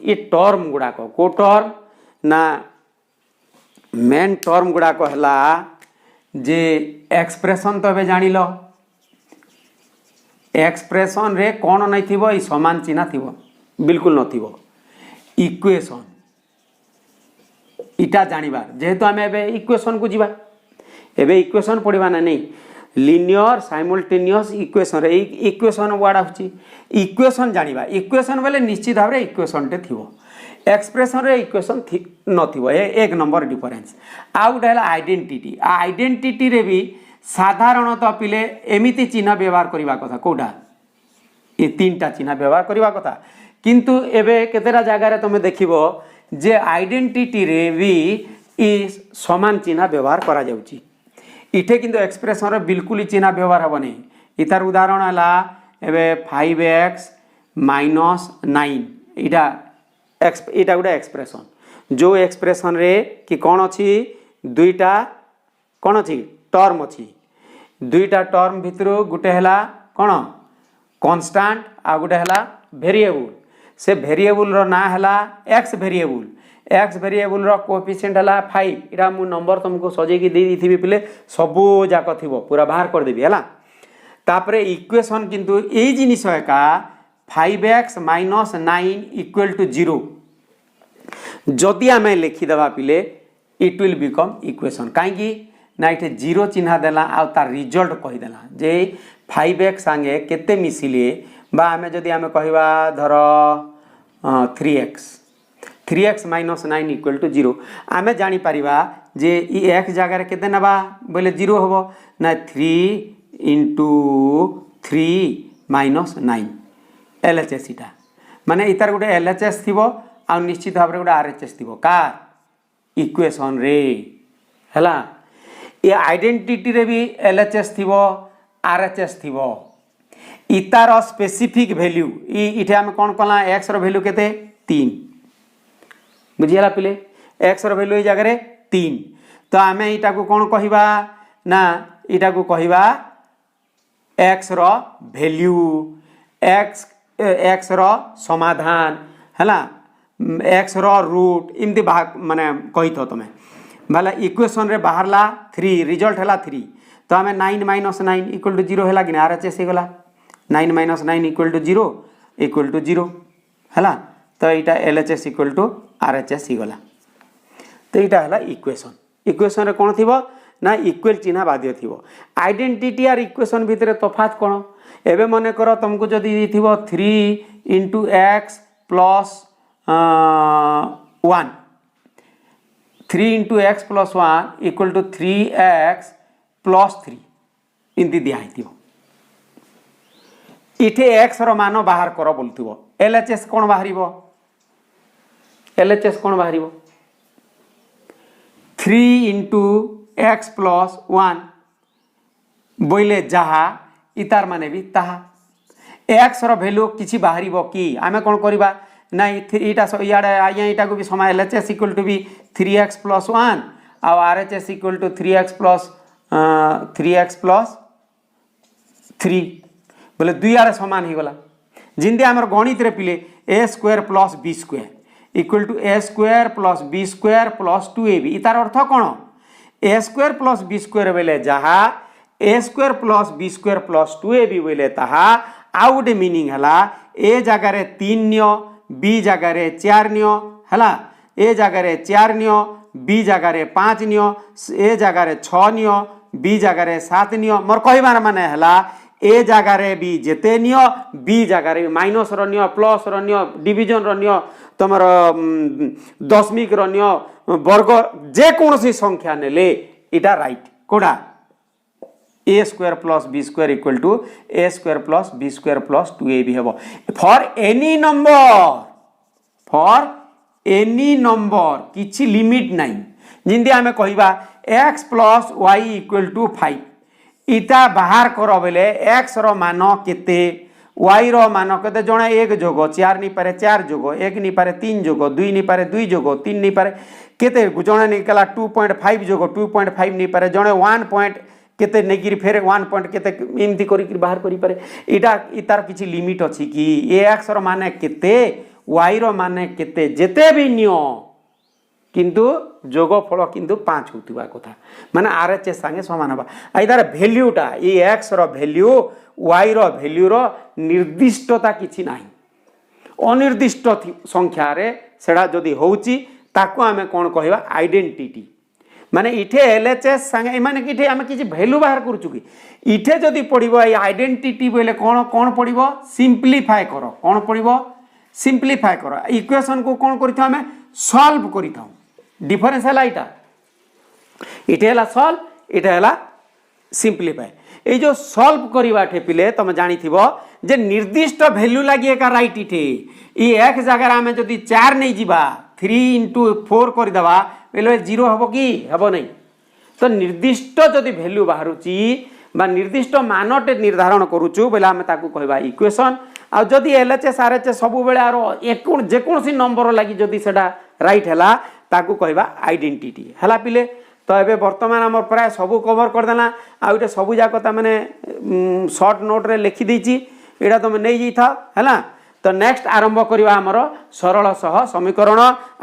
ये टर्म गुड़ाक को टर्म ना मेन टर्म गुड़ाक हला जे एक्सप्रेशन तो ए जानिल एक्सप्रेशन रे कौन नहीं थी ये समान चिन्ह थी बिल्कुल नथिबो इक्वेशन इटा जानिबार जेहेतु आम एबे इक्वेशन को जीवा एबे इक्वेशन पढ़ा ना नहीं लिनियर साइमल्टेनियस इक्वेशन रे इक्वेशन वर्ड आछि इक्वेशन जानिबा इक्वेशन बोले निश्चित भाव इक्वेशन टे थिबो एक्सप्रेशन रे इक्वेशन नथिबो एक नंबर डिफरेंस आ गोटे है आइडेंटिटी आइडेंटिटी रे भी साधारणतः पिले एमिति चिन्ह व्यवहार करने कथा कौटा ये 3टा चिन्ह व्यवहार करने कथा किंतु एबे केतेरा जगार तुम देखिबो जे आइडेंटिटी रे भी ई समान चिन्ह व्यवहार करा जाउची इठे किंतु एक्सप्रेशन रे बिल्कुल ही चिन्ह व्यवहार हेबनी इतार उदाहरण हला एबे 5x माइनस 9 इटा गोटे एक्सप्रेशन जो एक्सप्रेशन रे कि कौन अच्छी दुईटा कौन अच्छी टर्म अच्छी दुईटा टर्म भितर गोटे है कौन कॉन्स्टेंट आ गोटे है वेरिएबल से वेरिएबल रो ना है एक्स वेरिएबल रो कोएफिशिएंट है 5 इटा मु नंबर तुमको सजेकी दे दी पिले सबू जाक थिबो पूरा बाहर कर देबी है तापरे इक्वेशन किंतु ए जिनिस एका 5x माइनस 9 इक्वल टू 0 जदि आम लिखिदेवा पिले इट विल बिकम इक्वेशन कहीं ना ये 0 चिन्ह देला आ तार रिजल्ट कहीदेला जे 5x सांगे केते मिसिले बा आमे जदि आमे कहवा धर 3x माइनस 9 इक्वल टू 0 आमे जानी परिबा जे ई x जगह केते नबा बोले 0 होबो ना 3 इंटू 3 माइनस 9 LHS इटा माने इतार गोटे LHS थिबो आ निश्चित भाव गोटे RHS थिबो का इक्वेशन रे हला ये आइडेंटिटी रे भी LHS थिबो RHS थिबो इतार स्पेसिफिक वैल्यू इठे आम कौन कला एक्स रो वैल्यू केते 3 बुझिला पिले एक्स रो वैल्यू जगह 3 तो आम इटा को कौन कहिबा ना इटा को कहिबा एक्स रो वैल्यू एक्स रो समाधान हैला एक्स रो रूट इमती माने कही थो तुम्हें भला इक्वेशन रे बाहरला 3 रिजल्ट हैला 3 तो आम 9 माइनस 9 इक्वल टू 0 है कि RHS हो गला 9 माइनस 9 इक्वल टू 0 है तो यहाँ LHS इक्वल टू RHS हो गला तो यहाँ है इक्वेशन रे कौन थी ना इक्वल चिन्ह बाध्य थिबो आइडेंटिटी आर इक्वेशन भितर तफात कोन एबे मने कर तुमको जदी दिथिबो 3 into x plus 1 3 into x plus 1 equal to 3x plus 3 इनती दिया है इथे x रो मान बाहर कर बोलथिबो LHS कोन बाहरिबो LHS कोन बाहरिबो 3 into x plus 1 बोइले जहा इतार माने भी ताहा x रो वैल्यू किछि बाहरिबो कि आमे कोन करबा ना इटा इयाडे आया इटा को भी समय LHS इक्वल टू भी 3x plus 1 और RHS equal to 3x plus 3 बोले दुई आड़े समान ही गला जिंदे आमर गणित रे पिले a square plus b square equal to a square plus b square plus 2ab इतार अर्थ कोन a square plus b square बेले जहा a square plus b square plus 2ab बेले ताहा आउ गोटे मीनिंग हला a जगह रे 3 नियो b जगह रे 4 नियो हला a जगह रे 4 नियो b जगह रे 5 नियो a जगह रे 6 नियो b जगह रे 7 नियो मोर कहबार माने हला ए जगह रे भी जेते नियो बी जगह रे माइनस रो नियो प्लस रो नियो डिवीजन रो नियो तमर दशमिक रो नियो वर्ग जे कोनसी संख्या नेले इटा राइट कोडा A square plus B square equal to A square plus B square plus 2ab हेबो फॉर एनी नंबर किछि लिमिट नाही जिंदे आमे कहिबा x plus y equal to 5 इटा बाहर करो बेले x रो मान केते y रो मान केते जणे 1 जोगो 4 नि पारे 4 जोगो 1 नि पारे 3 जोगो 2 नि पारे 2 जोगो 3 नि पारे केते जणे निकला 2.5 जोगो 2.5 नि पारे जणे 1 पॉइंट केते नेगिर फेरे 1 पॉइंट केते इमती करी बाहर करी पारे इटा इतार किछि लिमिट अछि कि x रो मान केते y रो मान केते जेते भी नियो किंतु जोगफल किंतु 5 होतिबा कथा माने RHS संगे समान हबा आइदार वैल्यूटा ए x रो वैल्यू y रो वैल्यू रो निर्दिष्टता किछि नाही अनिर्दिष्ट संख्या रे सेडा जदी होउची ताको आमे कोन कहबा आइडेंटिटी माने इठे LHS संगे माने किठे आमे किछि वैल्यू बाहर करूछु कि इठे जदी पडिबो ए आइडेंटिटी बोले कोन पडिबो सिंपलीफाई करो कोन पडिबो सिंपलीफाई करो इक्वेशन को कोन करिथौ आमे सॉल्व करिथौ डिफरेंस है इटा इटे है सॉल्व इटे है सिंपलीफाई ये जो सॉल्व करवा पिले तुम जानी थो जे निर्दिष्ट वैल्यू लगी एक राइट इटे ये एक जगह आम जदि 4 नहीं जीवा 3 into 4 करदेवा बोले 0 हम कि हम नहीं तो निर्दिष्ट जदि वैल्यू बाहरुची बा निर्दिष्ट मानटे निर्धारण करूचु बोले आम ताकू कहबा इक्वेशन आ जदि LHS RHS सब बेले आरो जेकोसी नंबर लगी जदि सेटा राइट हैला ताकू कहबा आइडेंटिटी हैला पिले तो एबे वर्तमान हमर प्राय सब कवर कर देला आ इटे सब जाक ता माने शॉर्ट नोट रे लिखि देछि एडा तुम नै जइथा हैला तो नेक्स्ट आरंभ करबा हमर सरल सह समीकरण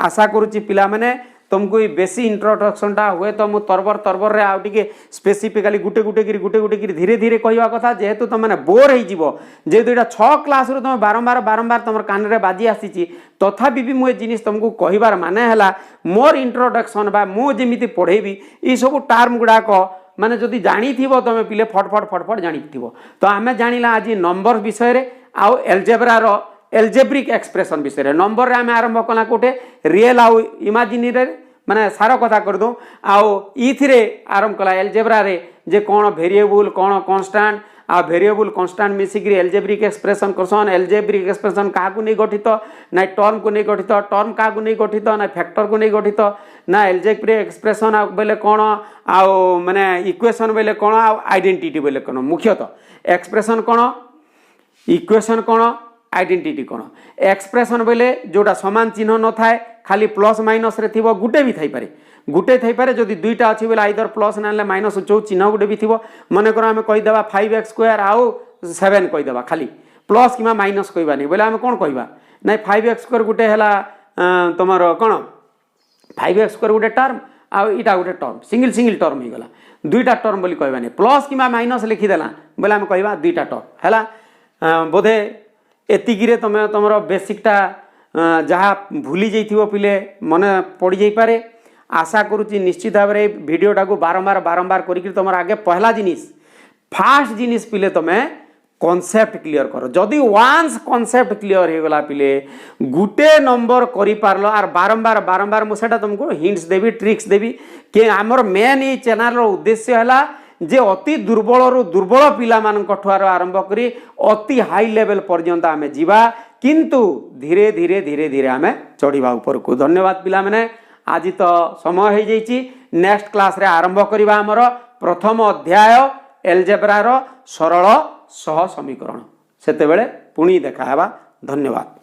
आशा करूची पिला माने तुमको बेसी इंट्रोडक्शन टा हुए तो मु तरबर रे आउटिके स्पेसिफिकली गुटे गुटे धीरे धीरे कहवा कथा जेहेतु तुम मैंने बोर हो जीवो जेहेतु यहाँ 6 क्लास रू तुम बारंबार तुम कान रे बाजी आसी तथापि भी मुझे जिनिस तुमको कहबार माने हला मोर इंट्रोडक्शन बा मु जेमिति पढ़ेबी ई सब टर्म गुड़ाक माने जदि जानी थिबो तुम पिले फटफट जानी थिबो तो आमे जानिला आज नंबर विषय रे आउ एल्जेब्रा रो एल्जेब्रिक एक्सप्रेशन विषय रे नंबर रे आमे आरंभ कला कोटे रियल आउ इमेजिनरी माने सारा कथा कर दो आउ इथिरे आरंभ कला एल्जेब्रा रे जे कोन वेरिएबल कोन कांस्टेंट आ वेरिएबल कांस्टेंट मिसिग्री एल्जेब्रिक एक्सप्रेशन करसन एल्जेब्रिक एक्सप्रेशन का को नहीं गठित ना टर्म को नहीं गठित टर्म का को नहीं गठित ना फैक्टर को नहीं गठित ना एल्जेब्रिक एक्सप्रेशन आ बेले कोन आ माने इक्वेशन बेले कोन आ आइडेंटिटी बेले कोन मुख्यतः एक्सप्रेशन कोन इक्वेशन कोन आइडेंटिटी कोन एक्सप्रेशन बेले जोटा समान चिन्ह न थाए खाली प्लस माइनस रे थिबो गुटे भी थाई पारे जदि दुईटा अछि बेले आइदर प्लस नाले माइनस जो चिन्ह गुटे भी थिबो माने कर हम कहि देबा 5x स्क्वायर आउ 7 कहि देबा खाली प्लस किमा माइनस कहबा नै बोले हम कोन कहबा नै 5x स्क्वायर गुटे हला तमरो कोन 5x स्क्वायर गुटे टर्म आ इटा गुटे टर्म सिंगल टर्म ही गला दुईटा टर्म बोली कहबा नै प्लस किमा माइनस लिखि देला बोले हम कहबा दुईटा टर्म हला बोधे एतिगिरे तुम तुम बेसिकटा जहाँ भूली जाइथिबो पिले मने पड़ी जाई पारे आशा करुच्ची निश्चित भाव में भिडटा को बारंबार बारंबार करी तुम आगे पहला जिनिस फास्ट जिनिस पिले तुम्हें कॉन्सेप्ट क्लियर कर जदि वान्स कॉन्सेप्ट क्लियर हो गला पिले गुटे नंबर करि पारलो आर बारंबार बारंबार मुझे तुमको हिंट्स देवी ट्रिक्स देवी कि आमर मेन ये चैनल उद्देश्य है जे अति दुर्बल रु दुर्बल पिला मानकर आरंभ करी अति हाई लेवल पर्यंत आमे जीवा किंतु धीरे धीरे धीरे धीरे आमे चढ़ीबा ऊपर को। धन्यवाद पिला माने आज तो समय हो जाइए नेक्स्ट क्लास रे आरंभ करवा आमर प्रथम अध्याय एलजेब्रा रो सरल सह समीकरण सेते बेले पुणी देखा हेबा। धन्यवाद।